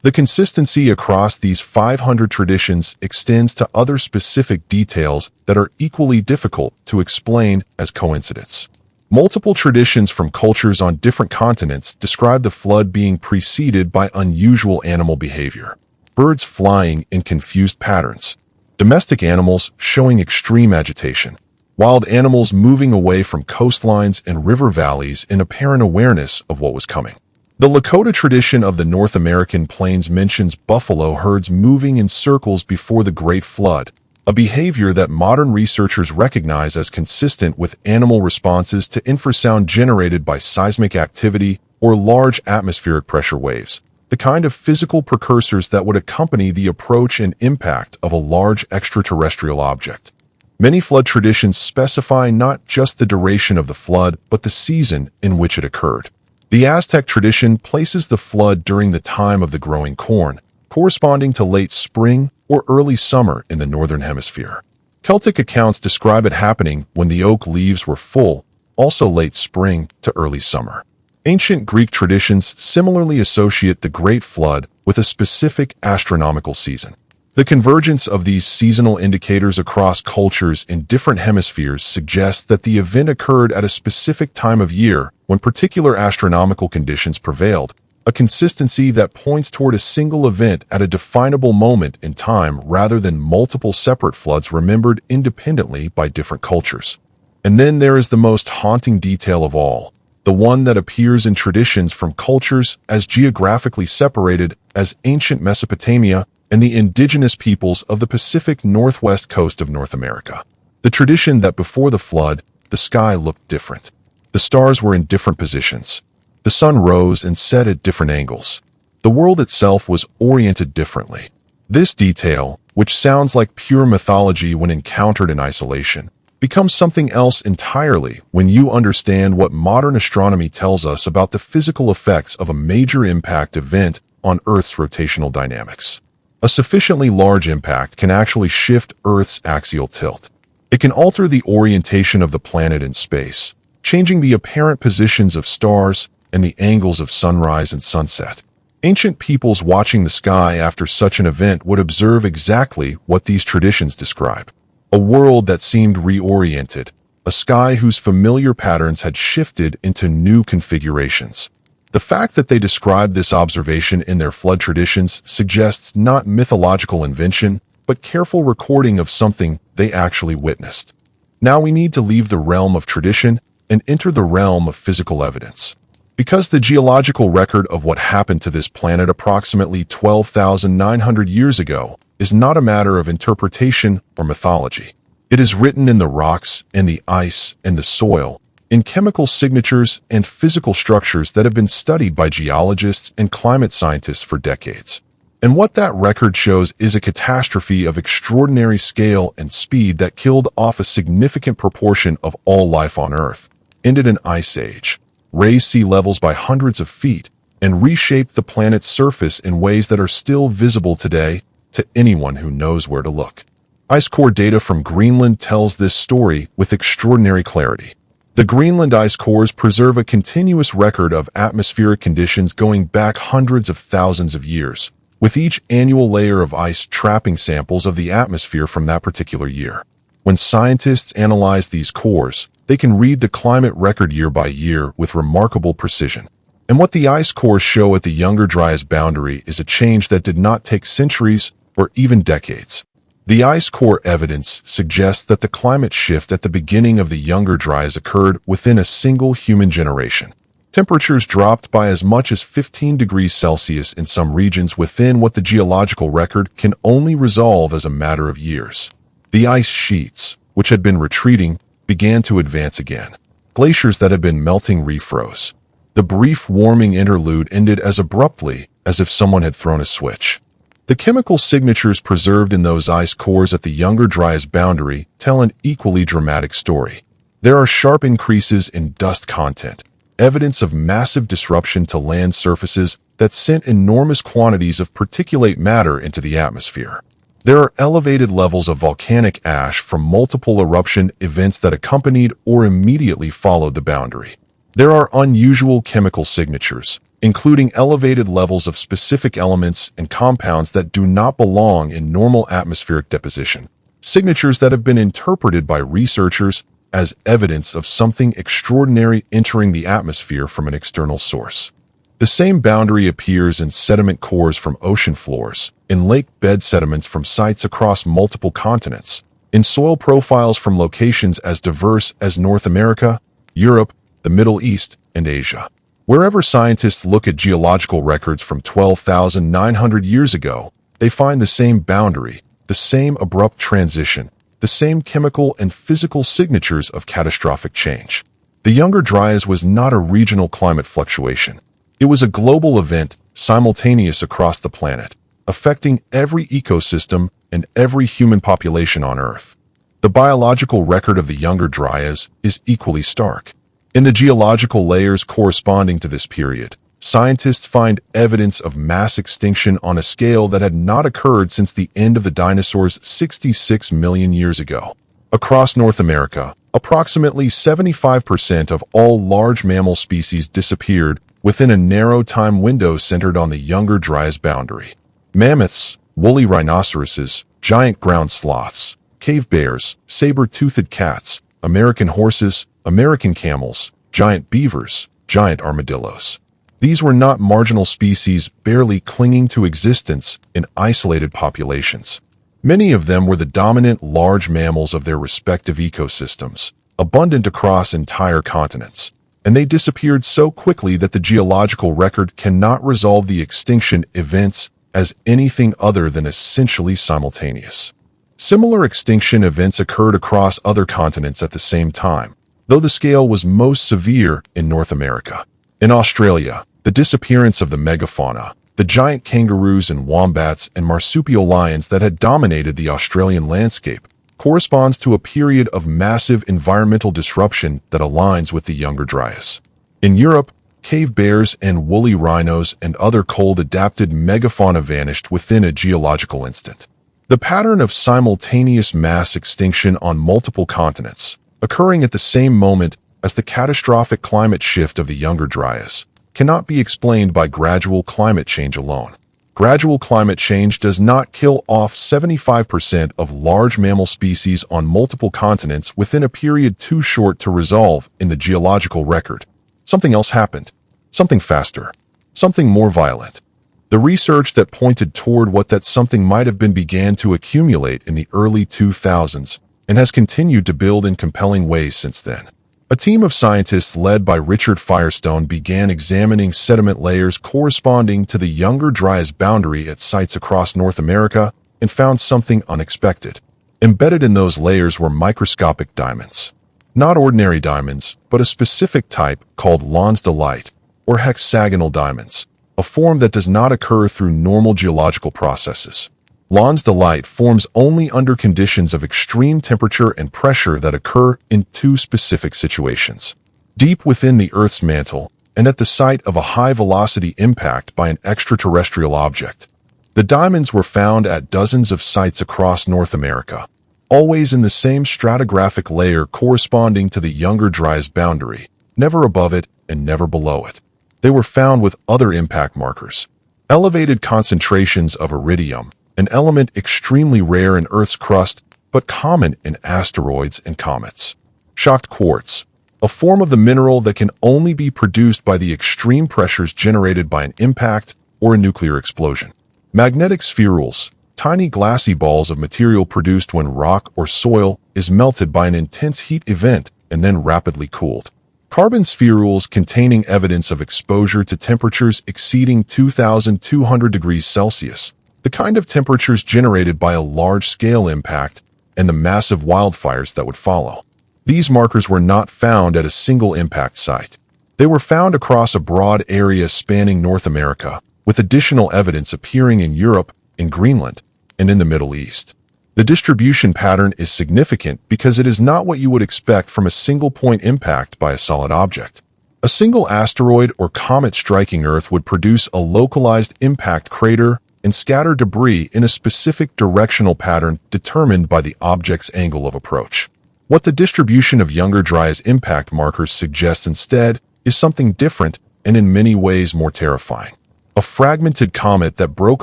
The consistency across these 500 traditions extends to other specific details that are equally difficult to explain as coincidence. Multiple traditions from cultures on different continents describe the flood being preceded by unusual animal behavior. Birds flying in confused patterns, domestic animals showing extreme agitation, wild animals moving away from coastlines and river valleys in apparent awareness of what was coming. The Lakota tradition of the North American plains mentions buffalo herds moving in circles before the Great Flood, a behavior that modern researchers recognize as consistent with animal responses to infrasound generated by seismic activity or large atmospheric pressure waves, the kind of physical precursors that would accompany the approach and impact of a large extraterrestrial object. Many flood traditions specify not just the duration of the flood, but the season in which it occurred. The Aztec tradition places the flood during the time of the growing corn, corresponding to late spring or early summer in the northern hemisphere. Celtic accounts describe it happening when the oak leaves were full, also late spring to early summer. Ancient Greek traditions similarly associate the Great Flood with a specific astronomical season. The convergence of these seasonal indicators across cultures in different hemispheres suggests that the event occurred at a specific time of year when particular astronomical conditions prevailed, a consistency that points toward a single event at a definable moment in time rather than multiple separate floods remembered independently by different cultures. And then there is the most haunting detail of all, the one that appears in traditions from cultures as geographically separated as ancient Mesopotamia and the indigenous peoples of the Pacific Northwest coast of North America. The tradition that before the flood, the sky looked different. The stars were in different positions. The sun rose and set at different angles. The world itself was oriented differently. This detail, which sounds like pure mythology when encountered in isolation, becomes something else entirely when you understand what modern astronomy tells us about the physical effects of a major impact event on Earth's rotational dynamics. A sufficiently large impact can actually shift Earth's axial tilt. It can alter the orientation of the planet in space, changing the apparent positions of stars and the angles of sunrise and sunset. Ancient peoples watching the sky after such an event would observe exactly what these traditions describe. A world that seemed reoriented, a sky whose familiar patterns had shifted into new configurations. The fact that they describe this observation in their flood traditions suggests not mythological invention, but careful recording of something they actually witnessed. Now we need to leave the realm of tradition and enter the realm of physical evidence. Because the geological record of what happened to this planet approximately 12,900 years ago is not a matter of interpretation or mythology. It is written in the rocks and the ice and the soil, in chemical signatures and physical structures that have been studied by geologists and climate scientists for decades. And what that record shows is a catastrophe of extraordinary scale and speed that killed off a significant proportion of all life on Earth, ended an ice age, raised sea levels by hundreds of feet, and reshaped the planet's surface in ways that are still visible today to anyone who knows where to look. Ice core data from Greenland tells this story with extraordinary clarity. The Greenland ice cores preserve a continuous record of atmospheric conditions going back hundreds of thousands of years, with each annual layer of ice trapping samples of the atmosphere from that particular year. When scientists analyze these cores, they can read the climate record year by year with remarkable precision. And what the ice cores show at the Younger Dryas boundary is a change that did not take centuries or even decades. The ice core evidence suggests that the climate shift at the beginning of the Younger Dryas occurred within a single human generation. Temperatures dropped by as much as 15 degrees Celsius in some regions within what the geological record can only resolve as a matter of years. The ice sheets, which had been retreating, began to advance again. Glaciers that had been melting refroze. The brief warming interlude ended as abruptly as if someone had thrown a switch. The chemical signatures preserved in those ice cores at the Younger Dryas boundary tell an equally dramatic story. There are sharp increases in dust content, evidence of massive disruption to land surfaces that sent enormous quantities of particulate matter into the atmosphere. There are elevated levels of volcanic ash from multiple eruption events that accompanied or immediately followed the boundary. There are unusual chemical signatures, including elevated levels of specific elements and compounds that do not belong in normal atmospheric deposition, signatures that have been interpreted by researchers as evidence of something extraordinary entering the atmosphere from an external source. The same boundary appears in sediment cores from ocean floors, in lake bed sediments from sites across multiple continents, in soil profiles from locations as diverse as North America, Europe, the Middle East, and Asia. Wherever scientists look at geological records from 12,900 years ago, they find the same boundary, the same abrupt transition, the same chemical and physical signatures of catastrophic change. The Younger Dryas was not a regional climate fluctuation. It was a global event, simultaneous across the planet, affecting every ecosystem and every human population on Earth. The biological record of the Younger Dryas is equally stark. In the geological layers corresponding to this period, scientists find evidence of mass extinction on a scale that had not occurred since the end of the dinosaurs 66 million years ago. Across North America, approximately 75% of all large mammal species disappeared within a narrow time window centered on the Younger Dryas boundary. Mammoths, woolly rhinoceroses, giant ground sloths, cave bears, saber-toothed cats, American horses, American camels, giant beavers, giant armadillos. These were not marginal species barely clinging to existence in isolated populations. Many of them were the dominant large mammals of their respective ecosystems, abundant across entire continents, and they disappeared so quickly that the geological record cannot resolve the extinction events as anything other than essentially simultaneous. Similar extinction events occurred across other continents at the same time, though the scale was most severe in North America. In Australia, the disappearance of the megafauna, the giant kangaroos and wombats and marsupial lions that had dominated the Australian landscape, corresponds to a period of massive environmental disruption that aligns with the Younger Dryas. In Europe, cave bears and woolly rhinos and other cold-adapted megafauna vanished within a geological instant. The pattern of simultaneous mass extinction on multiple continents, occurring at the same moment as the catastrophic climate shift of the Younger Dryas, cannot be explained by gradual climate change alone. Gradual climate change does not kill off 75% of large mammal species on multiple continents within a period too short to resolve in the geological record. Something else happened. Something faster. Something more violent. The research that pointed toward what that something might have been began to accumulate in the early 2000s and has continued to build in compelling ways since then. A team of scientists led by Richard Firestone began examining sediment layers corresponding to the Younger Dryas boundary at sites across North America and found something unexpected. Embedded in those layers were microscopic diamonds. Not ordinary diamonds, but a specific type called lonsdaleite, or hexagonal diamonds, a form that does not occur through normal geological processes. Lonsdaleite forms only under conditions of extreme temperature and pressure that occur in two specific situations: deep within the Earth's mantle and at the site of a high-velocity impact by an extraterrestrial object. The diamonds were found at dozens of sites across North America, always in the same stratigraphic layer corresponding to the Younger Dryas boundary, never above it and never below it. They were found with other impact markers: elevated concentrations of iridium, an element extremely rare in Earth's crust but common in asteroids and comets; shocked quartz, a form of the mineral that can only be produced by the extreme pressures generated by an impact or a nuclear explosion; magnetic spherules, tiny glassy balls of material produced when rock or soil is melted by an intense heat event and then rapidly cooled; carbon spherules containing evidence of exposure to temperatures exceeding 2,200 degrees Celsius, the kind of temperatures generated by a large-scale impact and the massive wildfires that would follow. These markers were not found at a single impact site. They were found across a broad area spanning North America, with additional evidence appearing in Europe, in Greenland, and in the Middle East. The distribution pattern is significant because it is not what you would expect from a single-point impact by a solid object. A single asteroid or comet striking Earth would produce a localized impact crater and scatter debris in a specific directional pattern determined by the object's angle of approach. What the distribution of Younger Dryas impact markers suggests instead is something different and in many ways more terrifying. A fragmented comet that broke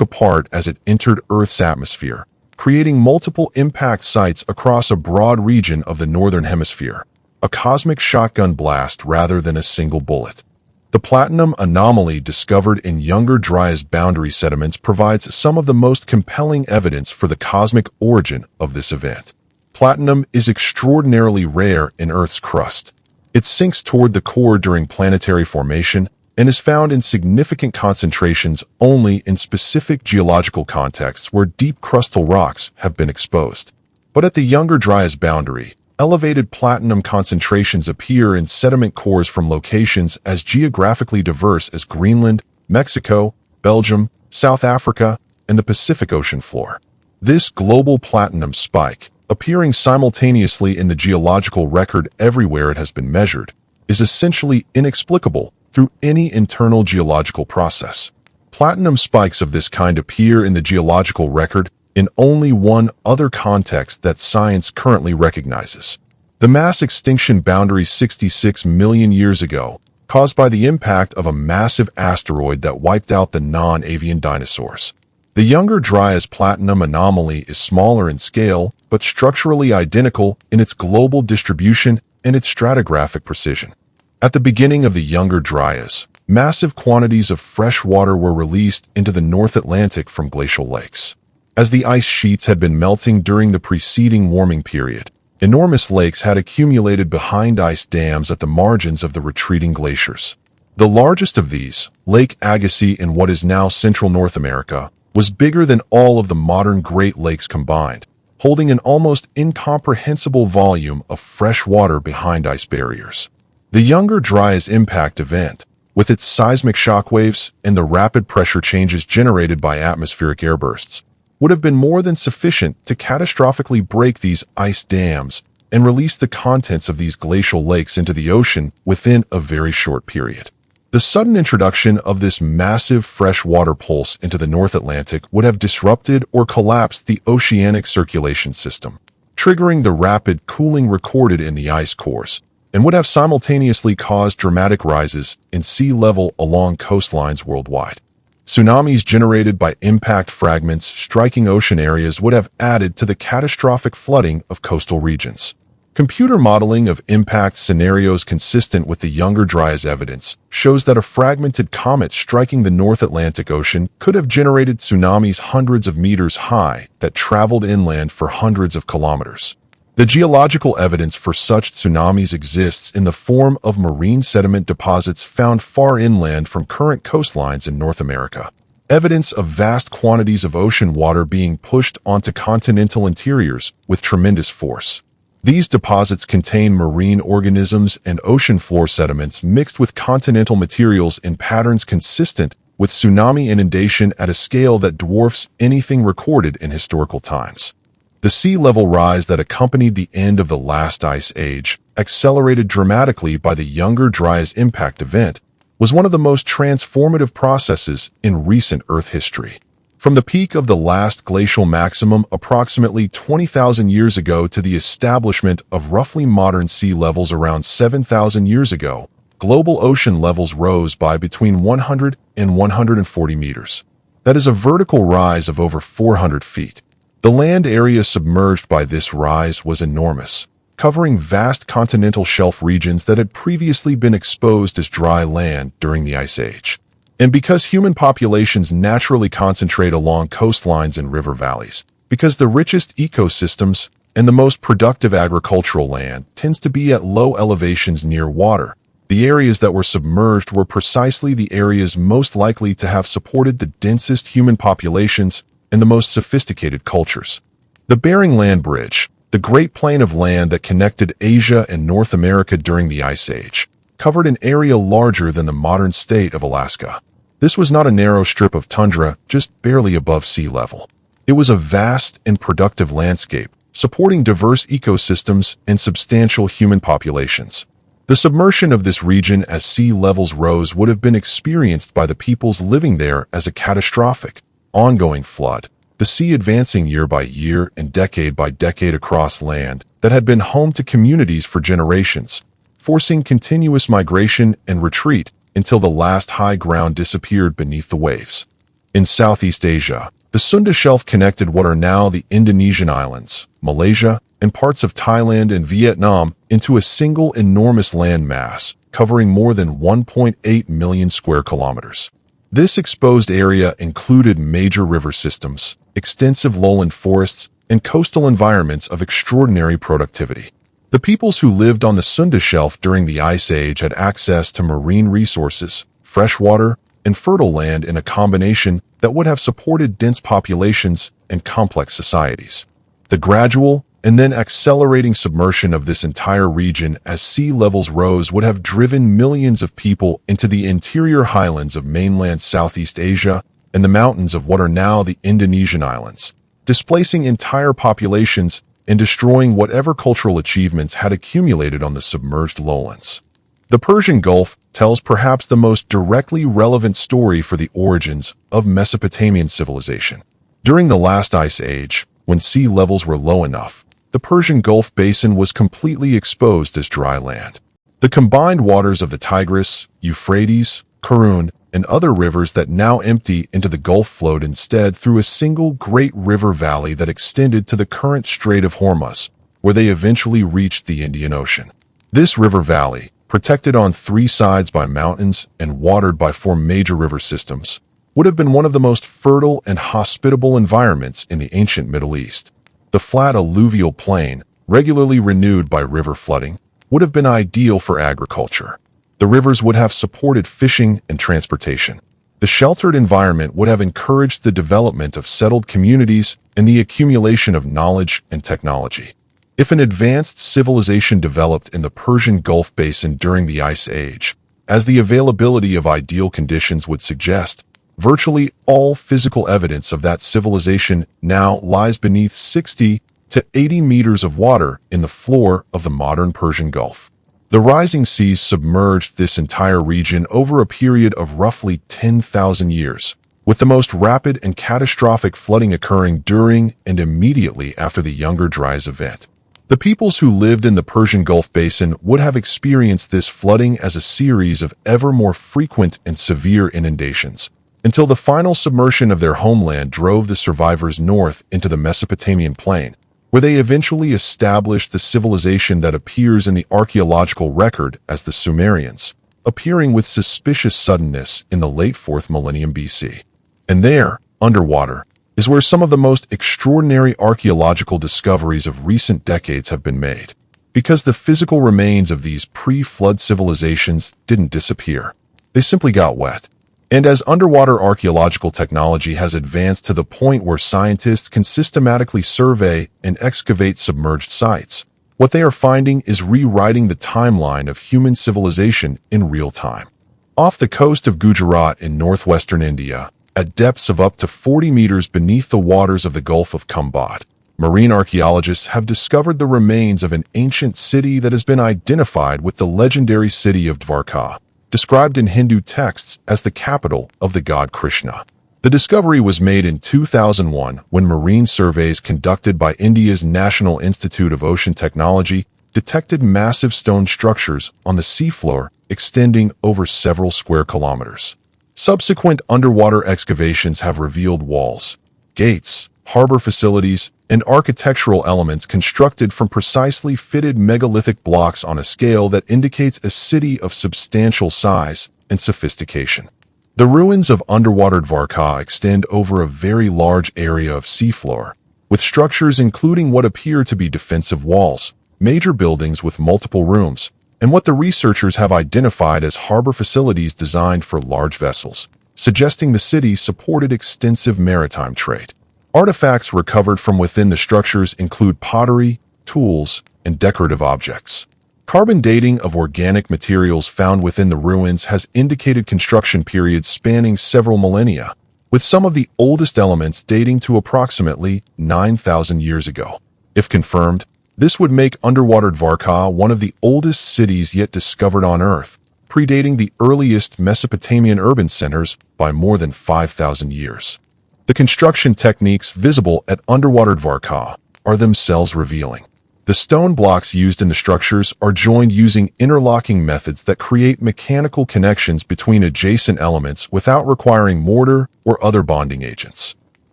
apart as it entered Earth's atmosphere, creating multiple impact sites across a broad region of the northern hemisphere. A cosmic shotgun blast rather than a single bullet. The platinum anomaly discovered in Younger Dryas boundary sediments provides some of the most compelling evidence for the cosmic origin of this event. Platinum is extraordinarily rare in Earth's crust. It sinks toward the core during planetary formation and is found in significant concentrations only in specific geological contexts where deep crustal rocks have been exposed. But at the Younger Dryas boundary, elevated platinum concentrations appear in sediment cores from locations as geographically diverse as Greenland, Mexico, Belgium, South Africa, and the Pacific Ocean floor. This global platinum spike, appearing simultaneously in the geological record everywhere it has been measured, is essentially inexplicable through any internal geological process. Platinum spikes of this kind appear in the geological record in only one other context that science currently recognizes. The mass extinction boundary 66 million years ago, caused by the impact of a massive asteroid that wiped out the non-avian dinosaurs. The Younger Dryas platinum anomaly is smaller in scale, but structurally identical in its global distribution and its stratigraphic precision. At the beginning of the Younger Dryas, massive quantities of fresh water were released into the North Atlantic from glacial lakes. As the ice sheets had been melting during the preceding warming period, enormous lakes had accumulated behind ice dams at the margins of the retreating glaciers. The largest of these, Lake Agassiz in what is now central North America, was bigger than all of the modern Great Lakes combined, holding an almost incomprehensible volume of fresh water behind ice barriers. The Younger Dryas impact event, with its seismic shockwaves and the rapid pressure changes generated by atmospheric airbursts, would have been more than sufficient to catastrophically break these ice dams and release the contents of these glacial lakes into the ocean within a very short period. The sudden introduction of this massive freshwater pulse into the North Atlantic would have disrupted or collapsed the oceanic circulation system, triggering the rapid cooling recorded in the ice cores, and would have simultaneously caused dramatic rises in sea level along coastlines worldwide. Tsunamis generated by impact fragments striking ocean areas would have added to the catastrophic flooding of coastal regions. Computer modeling of impact scenarios consistent with the Younger Dryas evidence shows that a fragmented comet striking the North Atlantic Ocean could have generated tsunamis hundreds of meters high that traveled inland for hundreds of kilometers. The geological evidence for such tsunamis exists in the form of marine sediment deposits found far inland from current coastlines in North America. Evidence of vast quantities of ocean water being pushed onto continental interiors with tremendous force. These deposits contain marine organisms and ocean floor sediments mixed with continental materials in patterns consistent with tsunami inundation at a scale that dwarfs anything recorded in historical times. The sea level rise that accompanied the end of the last ice age, accelerated dramatically by the Younger Dryas impact event, was one of the most transformative processes in recent Earth history. From the peak of the last glacial maximum approximately 20,000 years ago to the establishment of roughly modern sea levels around 7,000 years ago, global ocean levels rose by between 100 and 140 meters. That is a vertical rise of over 400 feet. The land area submerged by this rise was enormous, covering vast continental shelf regions that had previously been exposed as dry land during the Ice Age. And because human populations naturally concentrate along coastlines and river valleys, because the richest ecosystems and the most productive agricultural land tends to be at low elevations near water, the areas that were submerged were precisely the areas most likely to have supported the densest human populations and the most sophisticated cultures. The Bering Land Bridge, the great plain of land that connected Asia and North America during the Ice Age, covered an area larger than the modern state of Alaska. This was not a narrow strip of tundra just barely above sea level. It was a vast and productive landscape, supporting diverse ecosystems and substantial human populations. The submersion of this region as sea levels rose would have been experienced by the peoples living there as a catastrophic, ongoing flood, the sea advancing year by year and decade by decade across land that had been home to communities for generations, forcing continuous migration and retreat until the last high ground disappeared beneath the waves. In Southeast Asia, the Sunda Shelf connected what are now the Indonesian islands, Malaysia, and parts of Thailand and Vietnam into a single enormous land mass, covering more than 1.8 million square kilometers. This exposed area included major river systems, extensive lowland forests, and coastal environments of extraordinary productivity. The peoples who lived on the Sunda Shelf during the Ice Age had access to marine resources, fresh water, and fertile land in a combination that would have supported dense populations and complex societies. The gradual and then accelerating submersion of this entire region as sea levels rose would have driven millions of people into the interior highlands of mainland Southeast Asia and the mountains of what are now the Indonesian islands, displacing entire populations and destroying whatever cultural achievements had accumulated on the submerged lowlands. The Persian Gulf tells perhaps the most directly relevant story for the origins of Mesopotamian civilization. During the last ice age, when sea levels were low enough, the Persian Gulf basin was completely exposed as dry land. The combined waters of the Tigris, Euphrates, Crude, and other rivers that now empty into the Gulf flowed instead through a single great river valley that extended to the current Strait of Hormuz, where they eventually reached the Indian Ocean. This river valley, protected on three sides by mountains and watered by four major river systems, would have been one of the most fertile and hospitable environments in the ancient Middle East. The flat alluvial plain, regularly renewed by river flooding, would have been ideal for agriculture. The rivers would have supported fishing and transportation. The sheltered environment would have encouraged the development of settled communities and the accumulation of knowledge and technology. If an advanced civilization developed in the Persian Gulf basin during the Ice Age, as the availability of ideal conditions would suggest, virtually all physical evidence of that civilization now lies beneath 60 to 80 meters of water in the floor of the modern Persian Gulf. The rising seas submerged this entire region over a period of roughly 10,000 years, with the most rapid and catastrophic flooding occurring during and immediately after the Younger Dryas event. The peoples who lived in the Persian Gulf basin would have experienced this flooding as a series of ever more frequent and severe inundations, until the final submersion of their homeland drove the survivors north into the Mesopotamian plain, where they eventually established the civilization that appears in the archaeological record as the Sumerians, appearing with suspicious suddenness in the late 4th millennium BC. And there, underwater, is where some of the most extraordinary archaeological discoveries of recent decades have been made, because the physical remains of these pre-flood civilizations didn't disappear. They simply got wet. And as underwater archaeological technology has advanced to the point where scientists can systematically survey and excavate submerged sites, what they are finding is rewriting the timeline of human civilization in real time. Off the coast of Gujarat in northwestern India, at depths of up to 40 meters beneath the waters of the Gulf of Khambhat, marine archaeologists have discovered the remains of an ancient city that has been identified with the legendary city of Dwarka, described in Hindu texts as the capital of the god Krishna. The discovery was made in 2001 when marine surveys conducted by India's National Institute of Ocean Technology detected massive stone structures on the seafloor extending over several square kilometers. Subsequent underwater excavations have revealed walls, gates, harbor facilities, and architectural elements constructed from precisely fitted megalithic blocks on a scale that indicates a city of substantial size and sophistication. The ruins of underwater Dwarka extend over a very large area of seafloor, with structures including what appear to be defensive walls, major buildings with multiple rooms, and what the researchers have identified as harbor facilities designed for large vessels, suggesting the city supported extensive maritime trade. Artifacts recovered from within the structures include pottery, tools, and decorative objects. Carbon dating of organic materials found within the ruins has indicated construction periods spanning several millennia, with some of the oldest elements dating to approximately 9,000 years ago. If confirmed, this would make underwater Dwarka one of the oldest cities yet discovered on Earth, predating the earliest Mesopotamian urban centers by more than 5,000 years. The construction techniques visible at underwater Dwarka are themselves revealing. The stone blocks used in the structures are joined using interlocking methods that create mechanical connections between adjacent elements without requiring mortar or other bonding agents.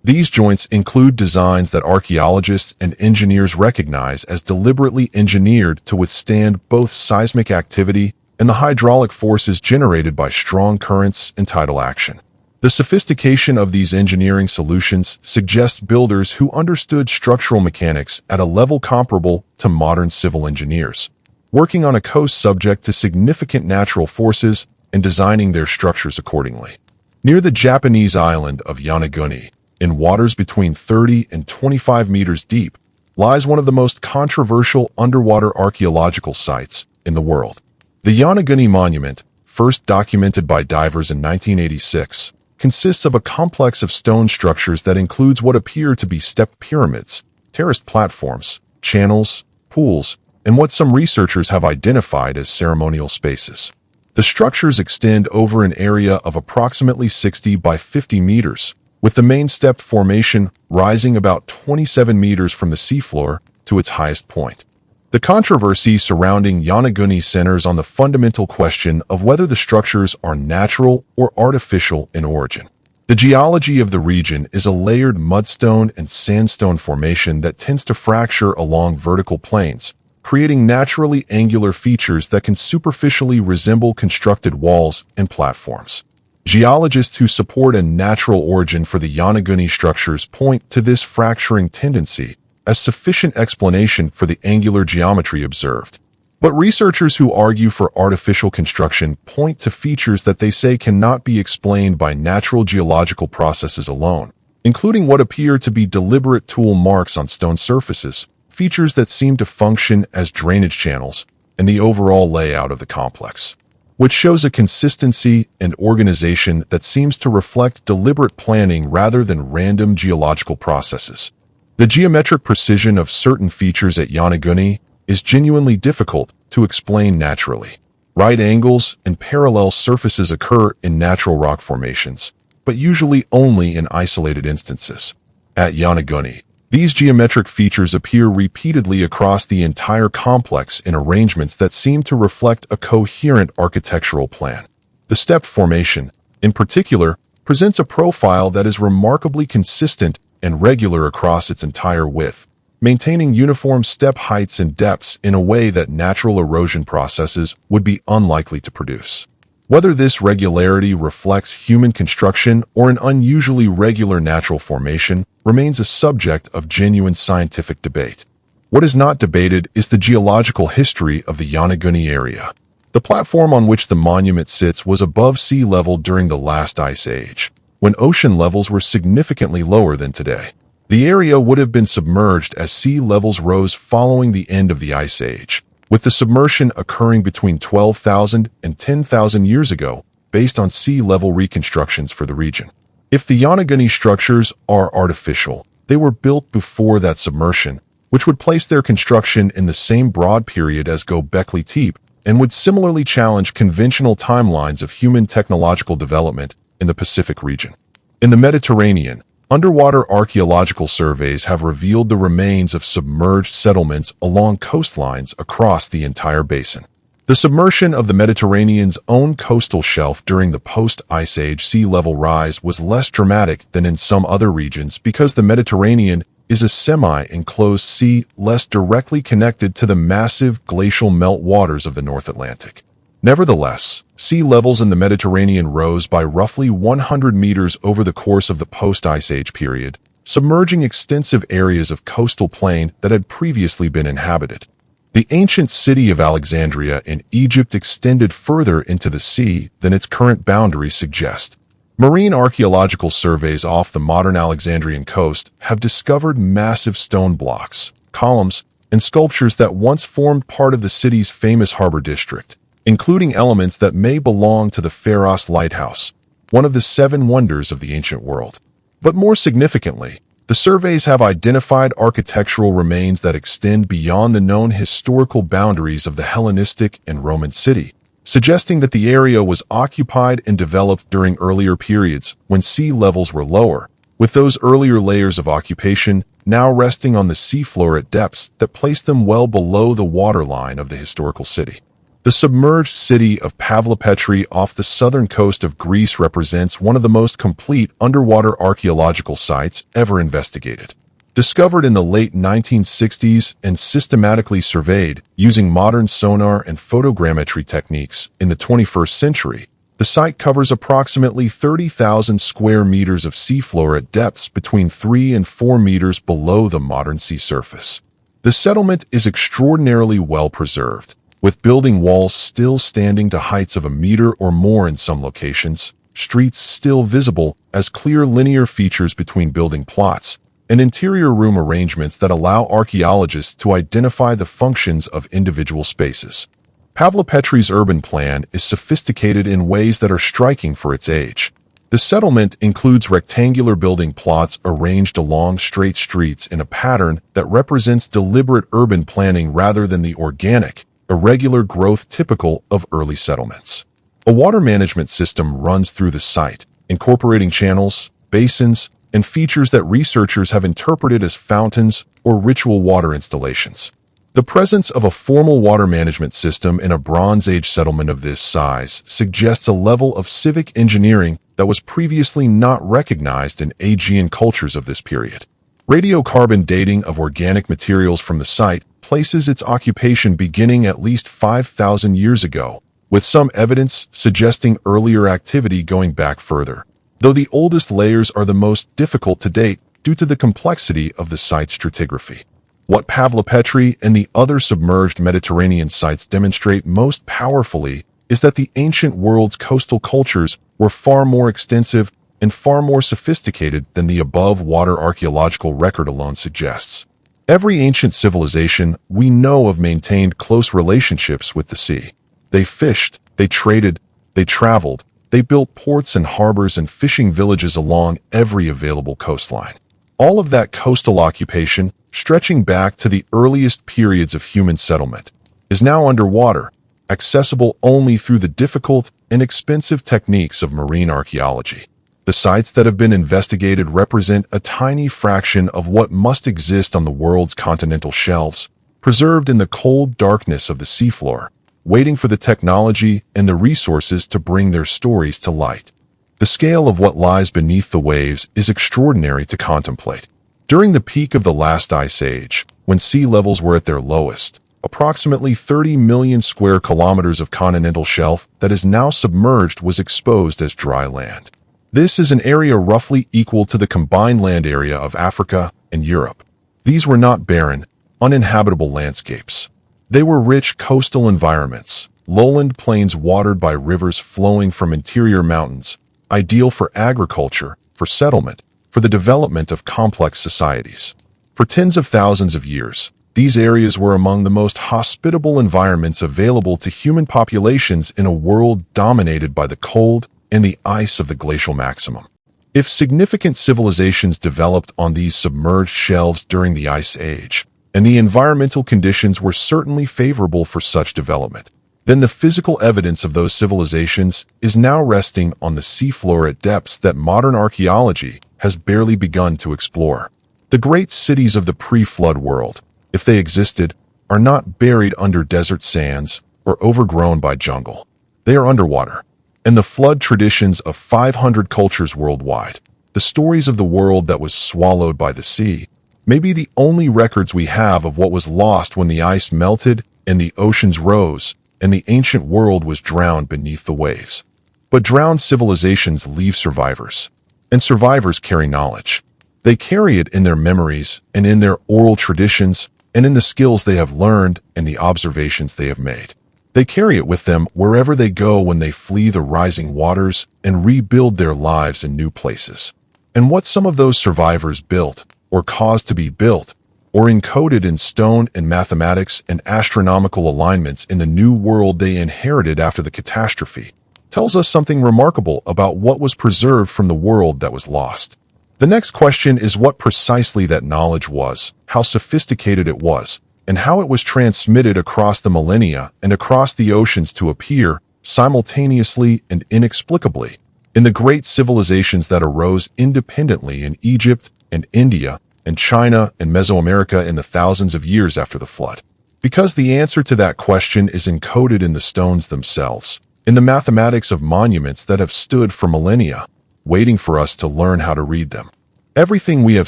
These joints include designs that archaeologists and engineers recognize as deliberately engineered to withstand both seismic activity and the hydraulic forces generated by strong currents and tidal action. The sophistication of these engineering solutions suggests builders who understood structural mechanics at a level comparable to modern civil engineers, working on a coast subject to significant natural forces and designing their structures accordingly. Near the Japanese island of Yonaguni, in waters between 30 and 25 meters deep, lies one of the most controversial underwater archaeological sites in the world. The Yonaguni Monument, first documented by divers in 1986, consists of a complex of stone structures that includes what appear to be stepped pyramids, terraced platforms, channels, pools, and what some researchers have identified as ceremonial spaces. The structures extend over an area of approximately 60 by 50 meters, with the main stepped formation rising about 27 meters from the seafloor to its highest point. The controversy surrounding Yonaguni centers on the fundamental question of whether the structures are natural or artificial in origin. The geology of the region is a layered mudstone and sandstone formation that tends to fracture along vertical planes, creating naturally angular features that can superficially resemble constructed walls and platforms. Geologists who support a natural origin for the Yonaguni structures point to this fracturing tendency as sufficient explanation for the angular geometry observed. But researchers who argue for artificial construction point to features that they say cannot be explained by natural geological processes alone, including what appear to be deliberate tool marks on stone surfaces, features that seem to function as drainage channels, and the overall layout of the complex, which shows a consistency and organization that seems to reflect deliberate planning rather than random geological processes. The geometric precision of certain features at Yonaguni is genuinely difficult to explain naturally. Right angles and parallel surfaces occur in natural rock formations, but usually only in isolated instances. At Yonaguni, these geometric features appear repeatedly across the entire complex in arrangements that seem to reflect a coherent architectural plan. The stepped formation, in particular, presents a profile that is remarkably consistent and regular across its entire width, maintaining uniform step heights and depths in a way that natural erosion processes would be unlikely to produce. Whether this regularity reflects human construction or an unusually regular natural formation remains a subject of genuine scientific debate. What is not debated is the geological history of the Yonaguni area. The platform on which the monument sits was above sea level during the last ice age, when ocean levels were significantly lower than today. The area would have been submerged as sea levels rose following the end of the Ice Age, with the submersion occurring between 12,000 and 10,000 years ago, based on sea level reconstructions for the region. If the Yonaguni structures are artificial, they were built before that submersion, which would place their construction in the same broad period as Göbekli Tepe and would similarly challenge conventional timelines of human technological development in the Pacific region. In the Mediterranean, underwater archaeological surveys have revealed the remains of submerged settlements along coastlines across the entire basin. The submersion of the Mediterranean's own coastal shelf during the post-Ice Age sea level rise was less dramatic than in some other regions because the Mediterranean is a semi-enclosed sea less directly connected to the massive glacial meltwaters of the North Atlantic. Nevertheless, sea levels in the Mediterranean rose by roughly 100 meters over the course of the post-Ice Age period, submerging extensive areas of coastal plain that had previously been inhabited. The ancient city of Alexandria in Egypt extended further into the sea than its current boundaries suggest. Marine archaeological surveys off the modern Alexandrian coast have discovered massive stone blocks, columns, and sculptures that once formed part of the city's famous harbor district, including elements that may belong to the Pharos Lighthouse, one of the seven wonders of the ancient world. But more significantly, the surveys have identified architectural remains that extend beyond the known historical boundaries of the Hellenistic and Roman city, suggesting that the area was occupied and developed during earlier periods when sea levels were lower, with those earlier layers of occupation now resting on the seafloor at depths that place them well below the waterline of the historical city. The submerged city of Pavlopetri off the southern coast of Greece represents one of the most complete underwater archaeological sites ever investigated. Discovered in the late 1960s and systematically surveyed using modern sonar and photogrammetry techniques in the 21st century, the site covers approximately 30,000 square meters of seafloor at depths between 3 and 4 meters below the modern sea surface. The settlement is extraordinarily well preserved, with building walls still standing to heights of a meter or more in some locations, streets still visible as clear linear features between building plots, and interior room arrangements that allow archaeologists to identify the functions of individual spaces. Pavlopetri's urban plan is sophisticated in ways that are striking for its age. The settlement includes rectangular building plots arranged along straight streets in a pattern that represents deliberate urban planning rather than the organic, irregular growth typical of early settlements. A water management system runs through the site, incorporating channels, basins, and features that researchers have interpreted as fountains or ritual water installations. The presence of a formal water management system in a Bronze Age settlement of this size suggests a level of civic engineering that was previously not recognized in Aegean cultures of this period. Radiocarbon dating of organic materials from the site places its occupation beginning at least 5,000 years ago, with some evidence suggesting earlier activity going back further, though the oldest layers are the most difficult to date due to the complexity of the site's stratigraphy. What Pavlopetri and the other submerged Mediterranean sites demonstrate most powerfully is that the ancient world's coastal cultures were far more extensive and far more sophisticated than the above-water archaeological record alone suggests. Every ancient civilization we know of maintained close relationships with the sea. They fished, they traded, they traveled, they built ports and harbors and fishing villages along every available coastline. All of that coastal occupation, stretching back to the earliest periods of human settlement, is now underwater, accessible only through the difficult and expensive techniques of marine archaeology. The sites that have been investigated represent a tiny fraction of what must exist on the world's continental shelves, preserved in the cold darkness of the seafloor, waiting for the technology and the resources to bring their stories to light. The scale of what lies beneath the waves is extraordinary to contemplate. During the peak of the last ice age, when sea levels were at their lowest, approximately 30 million square kilometers of continental shelf that is now submerged was exposed as dry land. This is an area roughly equal to the combined land area of Africa and Europe. These were not barren, uninhabitable landscapes. They were rich coastal environments, lowland plains watered by rivers flowing from interior mountains, ideal for agriculture, for settlement, for the development of complex societies. For tens of thousands of years, these areas were among the most hospitable environments available to human populations in a world dominated by the cold and the ice of the glacial maximum. If significant civilizations developed on these submerged shelves during the Ice Age, and the environmental conditions were certainly favorable for such development, then the physical evidence of those civilizations is now resting on the seafloor at depths that modern archaeology has barely begun to explore. The great cities of the pre-flood world, if they existed, are not buried under desert sands or overgrown by jungle. They are underwater. And the flood traditions of 500 cultures worldwide, the stories of the world that was swallowed by the sea, may be the only records we have of what was lost when the ice melted and the oceans rose and the ancient world was drowned beneath the waves. But drowned civilizations leave survivors, and survivors carry knowledge. They carry it in their memories and in their oral traditions and in the skills they have learned and the observations they have made. They carry it with them wherever they go when they flee the rising waters and rebuild their lives in new places. And what some of those survivors built, or caused to be built, or encoded in stone and mathematics and astronomical alignments in the new world they inherited after the catastrophe, tells us something remarkable about what was preserved from the world that was lost. The next question is what precisely that knowledge was, how sophisticated it was, and how it was transmitted across the millennia and across the oceans to appear, simultaneously and inexplicably, in the great civilizations that arose independently in Egypt and India and China and Mesoamerica in the thousands of years after the flood? Because the answer to that question is encoded in the stones themselves, in the mathematics of monuments that have stood for millennia, waiting for us to learn how to read them. Everything we have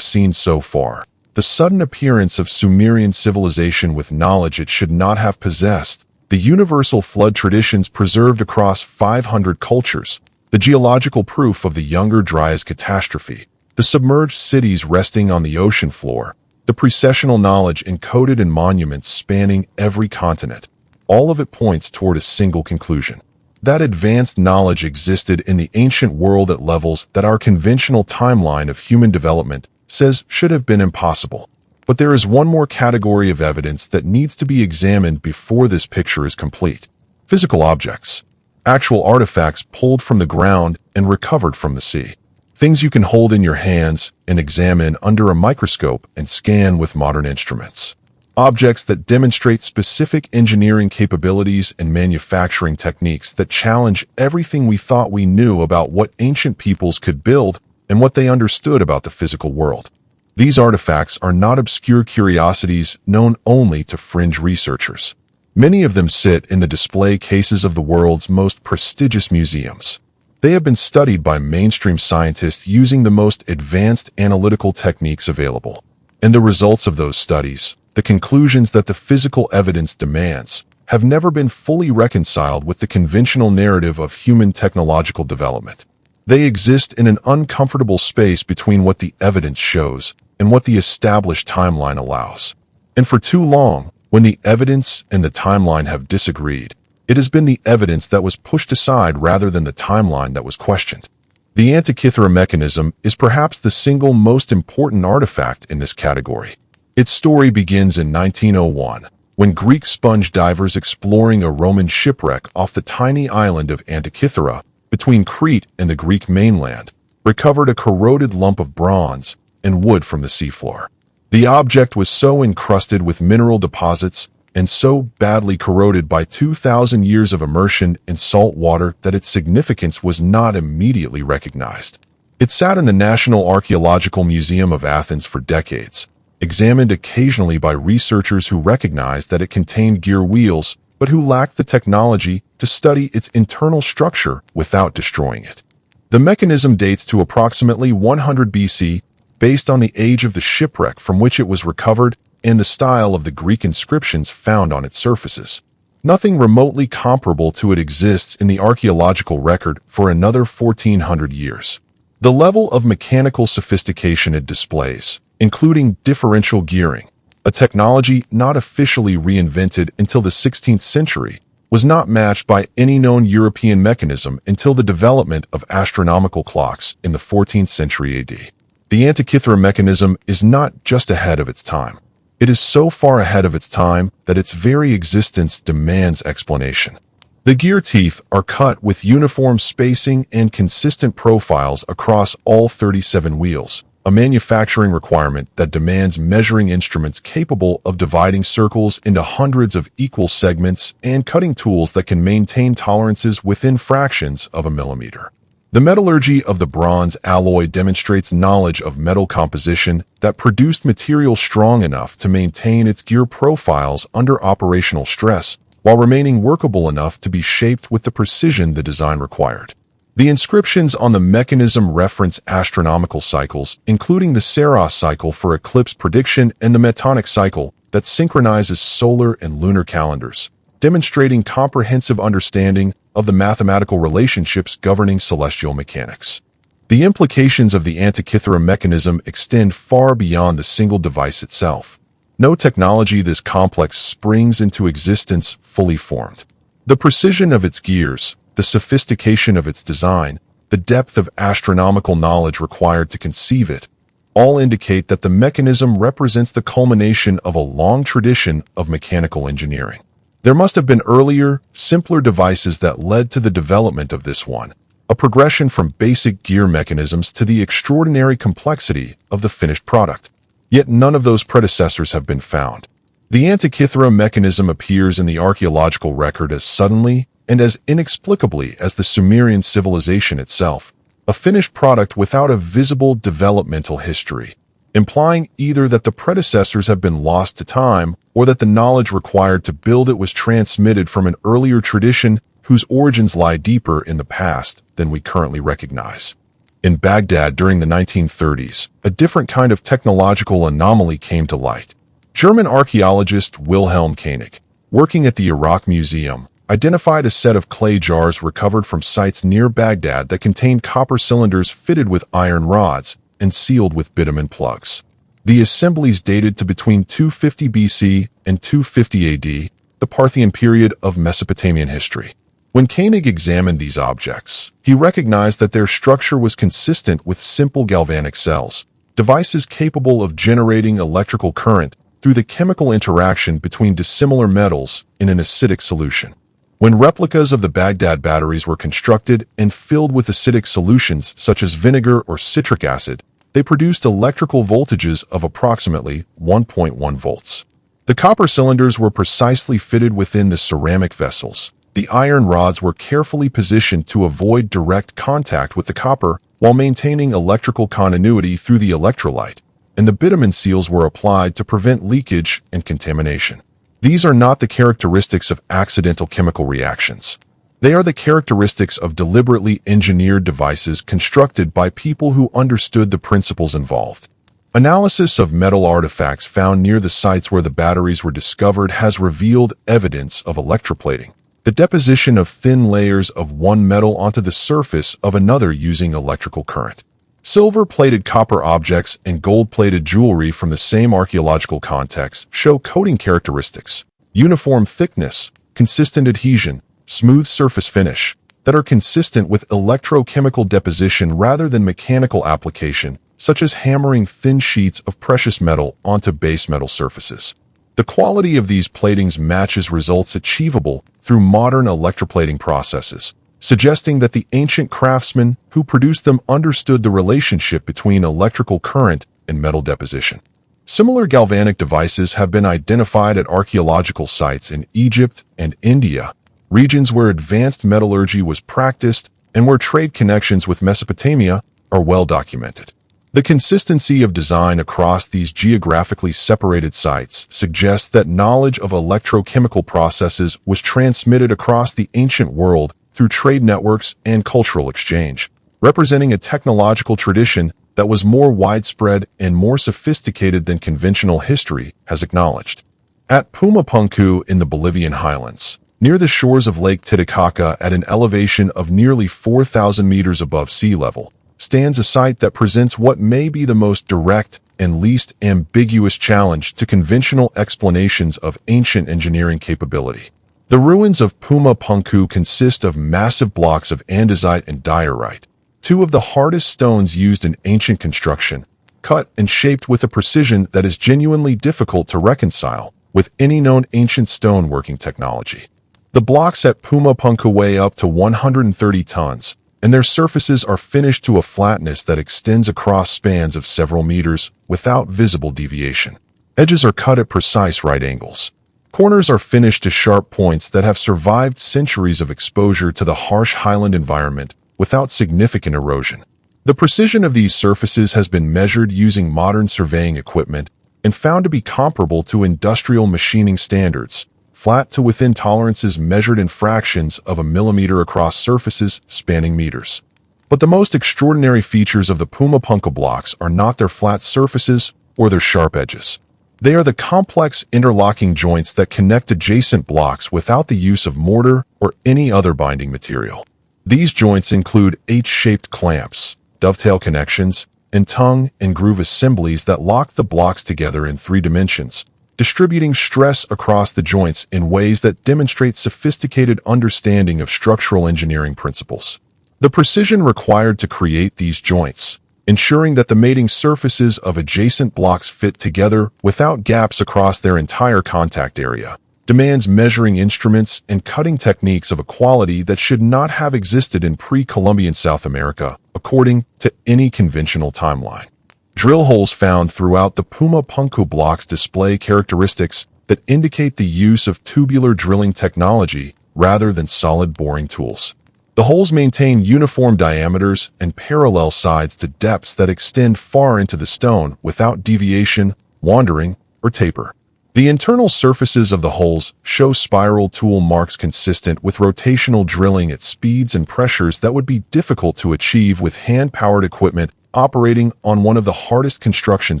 seen so far, the sudden appearance of Sumerian civilization with knowledge it should not have possessed, the universal flood traditions preserved across 500 cultures, the geological proof of the Younger Dryas catastrophe, the submerged cities resting on the ocean floor, the precessional knowledge encoded in monuments spanning every continent, all of it points toward a single conclusion. That advanced knowledge existed in the ancient world at levels that our conventional timeline of human development says should have been impossible. But there is one more category of evidence that needs to be examined before this picture is complete. Physical objects. Actual artifacts pulled from the ground and recovered from the sea. Things you can hold in your hands and examine under a microscope and scan with modern instruments. Objects that demonstrate specific engineering capabilities and manufacturing techniques that challenge everything we thought we knew about what ancient peoples could build and what they understood about the physical world. These artifacts are not obscure curiosities known only to fringe researchers. Many of them sit in the display cases of the world's most prestigious museums. They have been studied by mainstream scientists using the most advanced analytical techniques available. And the results of those studies, the conclusions that the physical evidence demands, have never been fully reconciled with the conventional narrative of human technological development. They exist in an uncomfortable space between what the evidence shows and what the established timeline allows. And for too long, when the evidence and the timeline have disagreed, it has been the evidence that was pushed aside rather than the timeline that was questioned. The Antikythera mechanism is perhaps the single most important artifact in this category. Its story begins in 1901, when Greek sponge divers exploring a Roman shipwreck off the tiny island of Antikythera between Crete and the Greek mainland recovered a corroded lump of bronze and wood from the seafloor. The object was so encrusted with mineral deposits and so badly corroded by 2,000 years of immersion in salt water that its significance was not immediately recognized. It sat in the National Archaeological Museum of Athens for decades, examined occasionally by researchers who recognized that it contained gear wheels, but who lacked the technology to study its internal structure without destroying it. The mechanism dates to approximately 100 BC, based on the age of the shipwreck from which it was recovered and the style of the Greek inscriptions found on its surfaces. Nothing remotely comparable to it exists in the archaeological record for another 1,400 years. The level of mechanical sophistication it displays, including differential gearing, a technology not officially reinvented until the 16th century, was not matched by any known European mechanism until the development of astronomical clocks in the 14th century AD. The Antikythera mechanism is not just ahead of its time. It is so far ahead of its time that its very existence demands explanation. The gear teeth are cut with uniform spacing and consistent profiles across all 37 wheels, a manufacturing requirement that demands measuring instruments capable of dividing circles into hundreds of equal segments and cutting tools that can maintain tolerances within fractions of a millimeter. The metallurgy of the bronze alloy demonstrates knowledge of metal composition that produced material strong enough to maintain its gear profiles under operational stress, while remaining workable enough to be shaped with the precision the design required. The inscriptions on the mechanism reference astronomical cycles, including the Saros cycle for eclipse prediction and the Metonic cycle that synchronizes solar and lunar calendars, demonstrating comprehensive understanding of the mathematical relationships governing celestial mechanics. The implications of the Antikythera mechanism extend far beyond the single device itself. No technology this complex springs into existence fully formed. The precision of its gears, the sophistication of its design, the depth of astronomical knowledge required to conceive it, all indicate that the mechanism represents the culmination of a long tradition of mechanical engineering. There must have been earlier, simpler devices that led to the development of this one, a progression from basic gear mechanisms to the extraordinary complexity of the finished product. Yet none of those predecessors have been found. The Antikythera mechanism appears in the archaeological record as suddenly and as inexplicably as the Sumerian civilization itself, a finished product without a visible developmental history. implying either that the predecessors have been lost to time or that the knowledge required to build it was transmitted from an earlier tradition whose origins lie deeper in the past than we currently recognize. In Baghdad during the 1930s, a different kind of technological anomaly came to light. German archaeologist Wilhelm Koenig, working at the Iraq Museum, identified a set of clay jars recovered from sites near Baghdad that contained copper cylinders fitted with iron rods and sealed with bitumen plugs. The assemblies dated to between 250 BC and 250 AD, the Parthian period of Mesopotamian history. When Koenig examined these objects, he recognized that their structure was consistent with simple galvanic cells, devices capable of generating electrical current through the chemical interaction between dissimilar metals in an acidic solution. When replicas of the Baghdad batteries were constructed and filled with acidic solutions such as vinegar or citric acid, they produced electrical voltages of approximately 1.1 volts. The copper cylinders were precisely fitted within the ceramic vessels. The iron rods were carefully positioned to avoid direct contact with the copper while maintaining electrical continuity through the electrolyte, and the bitumen seals were applied to prevent leakage and contamination. These are not the characteristics of accidental chemical reactions. They are the characteristics of deliberately engineered devices constructed by people who understood the principles involved. Analysis of metal artifacts found near the sites where the batteries were discovered has revealed evidence of electroplating, the deposition of thin layers of one metal onto the surface of another using electrical current. Silver-plated copper objects and gold-plated jewelry from the same archaeological context show coating characteristics, uniform thickness, consistent adhesion, smooth surface finish, that are consistent with electrochemical deposition rather than mechanical application, such as hammering thin sheets of precious metal onto base metal surfaces. The quality of these platings matches results achievable through modern electroplating processes, suggesting that the ancient craftsmen who produced them understood the relationship between electrical current and metal deposition. Similar galvanic devices have been identified at archaeological sites in Egypt and India, regions where advanced metallurgy was practiced and where trade connections with Mesopotamia are well documented. The consistency of design across these geographically separated sites suggests that knowledge of electrochemical processes was transmitted across the ancient world through trade networks and cultural exchange, representing a technological tradition that was more widespread and more sophisticated than conventional history has acknowledged. At Pumapunku in the Bolivian highlands, near the shores of Lake Titicaca at an elevation of nearly 4,000 meters above sea level, stands a site that presents what may be the most direct and least ambiguous challenge to conventional explanations of ancient engineering capability. The ruins of Pumapunku consist of massive blocks of andesite and diorite, two of the hardest stones used in ancient construction, cut and shaped with a precision that is genuinely difficult to reconcile with any known ancient stoneworking technology. The blocks at Pumapunku weigh up to 130 tons, and their surfaces are finished to a flatness that extends across spans of several meters without visible deviation. Edges are cut at precise right angles. Corners are finished to sharp points that have survived centuries of exposure to the harsh highland environment without significant erosion. The precision of these surfaces has been measured using modern surveying equipment and found to be comparable to industrial machining standards, flat to within tolerances measured in fractions of a millimeter across surfaces spanning meters. But the most extraordinary features of the Pumapunku blocks are not their flat surfaces or their sharp edges. They are the complex interlocking joints that connect adjacent blocks without the use of mortar or any other binding material. These joints include H-shaped clamps, dovetail connections, and tongue and groove assemblies that lock the blocks together in 3 dimensions, distributing stress across the joints in ways that demonstrate sophisticated understanding of structural engineering principles. The precision required to create these joints, ensuring that the mating surfaces of adjacent blocks fit together without gaps across their entire contact area, demands measuring instruments and cutting techniques of a quality that should not have existed in pre-Columbian South America, according to any conventional timeline. Drill holes found throughout the Pumapunku blocks display characteristics that indicate the use of tubular drilling technology rather than solid boring tools. The holes maintain uniform diameters and parallel sides to depths that extend far into the stone without deviation, wandering, or taper. The internal surfaces of the holes show spiral tool marks consistent with rotational drilling at speeds and pressures that would be difficult to achieve with hand-powered equipment operating on one of the hardest construction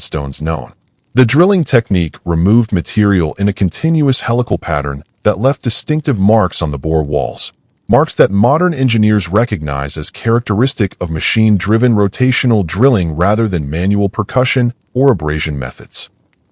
stones known. The drilling technique removed material in a continuous helical pattern that left distinctive marks on the bore walls, marks that modern engineers recognize as characteristic of machine-driven rotational drilling rather than manual percussion or abrasion methods.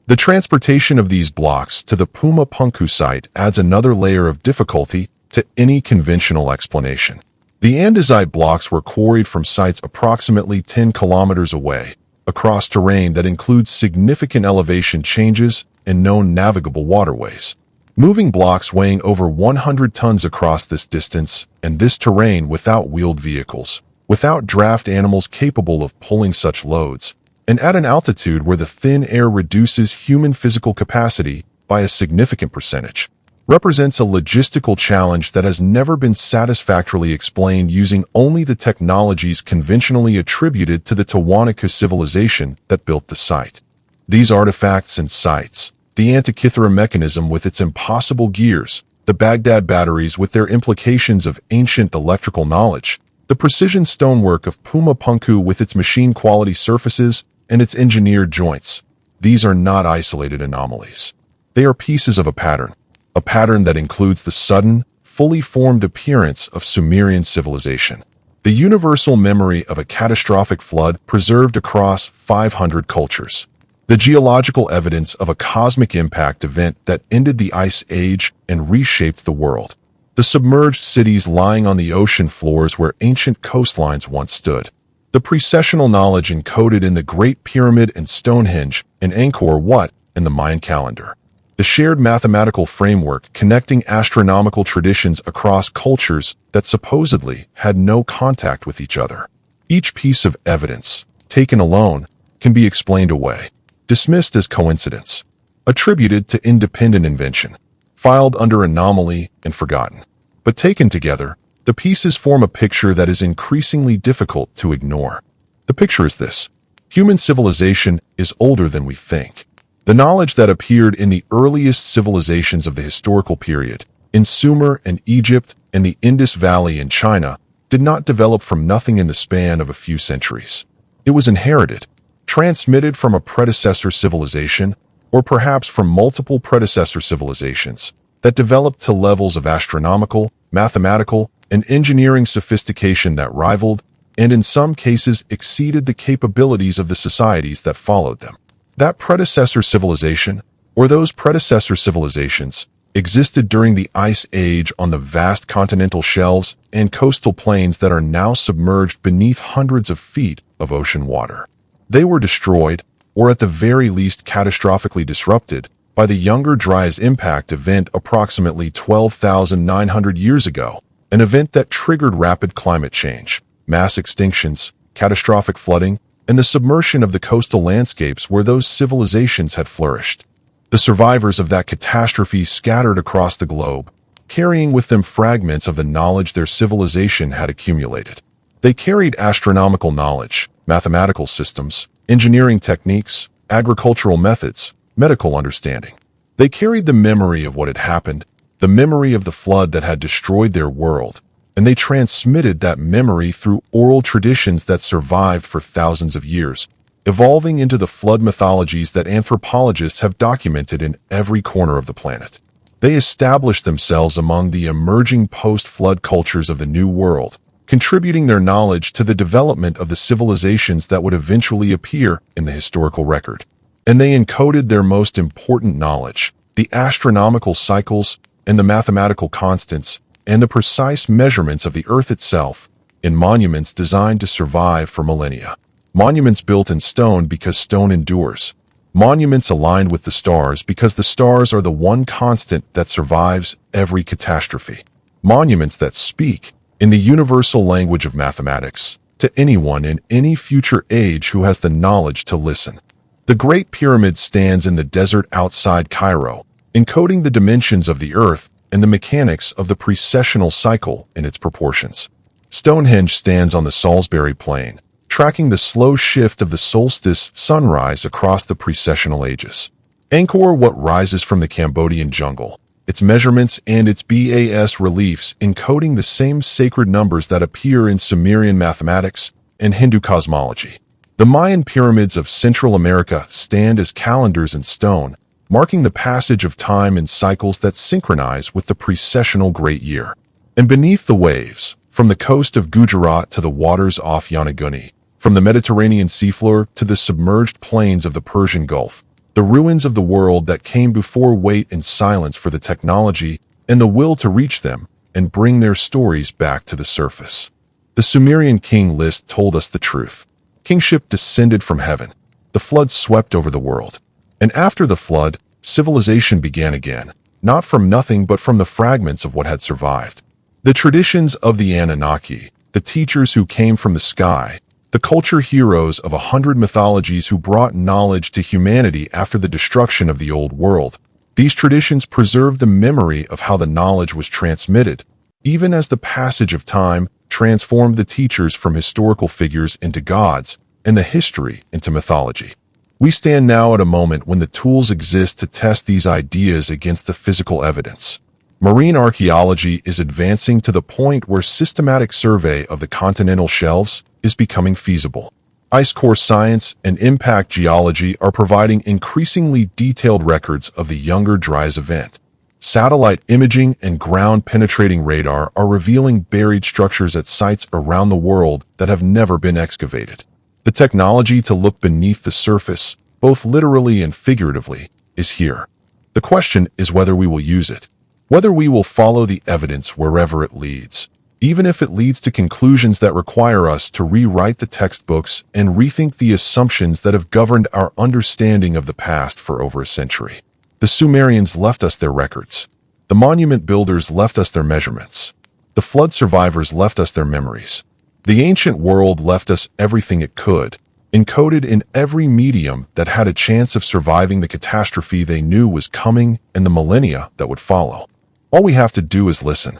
The transportation of these blocks to the Puma Punku site adds another layer of difficulty to any conventional explanation. The andesite blocks were quarried from sites approximately 10 kilometers away, across terrain that includes significant elevation changes and known navigable waterways. Moving blocks weighing over 100 tons across this distance and this terrain without wheeled vehicles, without draft animals capable of pulling such loads, and at an altitude where the thin air reduces human physical capacity by a significant percentage, represents a logistical challenge that has never been satisfactorily explained using only the technologies conventionally attributed to the Tiwanaku civilization that built the site. These artifacts and sites, the Antikythera mechanism with its impossible gears, the Baghdad batteries with their implications of ancient electrical knowledge, the precision stonework of Puma Punku with its machine-quality surfaces and its engineered joints. These are not isolated anomalies. They are pieces of a pattern that includes the sudden, fully formed appearance of Sumerian civilization, the universal memory of a catastrophic flood preserved across 500 cultures, the geological evidence of a cosmic impact event that ended the Ice Age and reshaped the world, the submerged cities lying on the ocean floors where ancient coastlines once stood, the precessional knowledge encoded in the Great Pyramid and Stonehenge and Angkor Wat in the Mayan calendar, the shared mathematical framework connecting astronomical traditions across cultures that supposedly had no contact with each other. Each piece of evidence, taken alone, can be explained away, dismissed as coincidence, attributed to independent invention, filed under anomaly and forgotten. But taken together, the pieces form a picture that is increasingly difficult to ignore. The picture is this: human civilization is older than we think. The knowledge that appeared in the earliest civilizations of the historical period, in Sumer and Egypt and the Indus Valley in China, did not develop from nothing in the span of a few centuries. It was inherited, transmitted from a predecessor civilization, or perhaps from multiple predecessor civilizations, that developed to levels of astronomical, mathematical, and engineering sophistication that rivaled, and in some cases exceeded the capabilities of the societies that followed them. That predecessor civilization, or those predecessor civilizations, existed during the Ice Age on the vast continental shelves and coastal plains that are now submerged beneath hundreds of feet of ocean water. They were destroyed, or at the very least catastrophically disrupted, by the Younger Dryas impact event approximately 12,900 years ago, an event that triggered rapid climate change, mass extinctions, catastrophic flooding, and the submersion of the coastal landscapes where those civilizations had flourished. The survivors of that catastrophe scattered across the globe, carrying with them fragments of the knowledge their civilization had accumulated. They carried astronomical knowledge, mathematical systems, engineering techniques, agricultural methods, medical understanding. They carried the memory of what had happened, the memory of the flood that had destroyed their world, and they transmitted that memory through oral traditions that survived for thousands of years, evolving into the flood mythologies that anthropologists have documented in every corner of the planet. They established themselves among the emerging post-flood cultures of the New World, contributing their knowledge to the development of the civilizations that would eventually appear in the historical record. And they encoded their most important knowledge, the astronomical cycles and the mathematical constants, and the precise measurements of the Earth itself, in monuments designed to survive for millennia. Monuments built in stone because stone endures. Monuments aligned with the stars because the stars are the one constant that survives every catastrophe. Monuments that speak, in the universal language of mathematics, to anyone in any future age who has the knowledge to listen. The Great Pyramid stands in the desert outside Cairo, encoding the dimensions of the Earth and the mechanics of the precessional cycle in its proportions. Stonehenge stands on the Salisbury Plain, tracking the slow shift of the solstice sunrise across the precessional ages. Angkor Wat rises from the Cambodian jungle, its measurements and its bas reliefs encoding the same sacred numbers that appear in Sumerian mathematics and Hindu cosmology. The Mayan pyramids of Central America stand as calendars in stone, marking the passage of time in cycles that synchronize with the precessional Great Year. And beneath the waves, from the coast of Gujarat to the waters off Yonaguni, from the Mediterranean seafloor to the submerged plains of the Persian Gulf, the ruins of the world that came before wait in silence for the technology and the will to reach them and bring their stories back to the surface. The Sumerian king list told us the truth. Kingship descended from heaven. The flood swept over the world. And after the flood, civilization began again, not from nothing but from the fragments of what had survived. The traditions of the Anunnaki, the teachers who came from the sky, the culture heroes of 100 mythologies who brought knowledge to humanity after the destruction of the old world. These traditions preserve the memory of how the knowledge was transmitted, even as the passage of time transformed the teachers from historical figures into gods and the history into mythology. We stand now at a moment when the tools exist to test these ideas against the physical evidence. Marine archaeology is advancing to the point where systematic survey of the continental shelves is becoming feasible. Ice core science and impact geology are providing increasingly detailed records of the Younger Dryas event. Satellite imaging and ground-penetrating radar are revealing buried structures at sites around the world that have never been excavated. The technology to look beneath the surface, both literally and figuratively, is here. The question is whether we will use it, whether we will follow the evidence wherever it leads, even if it leads to conclusions that require us to rewrite the textbooks and rethink the assumptions that have governed our understanding of the past for over a century. The Sumerians left us their records. The monument builders left us their measurements. The flood survivors left us their memories. The ancient world left us everything it could, encoded in every medium that had a chance of surviving the catastrophe they knew was coming and the millennia that would follow. All we have to do is listen.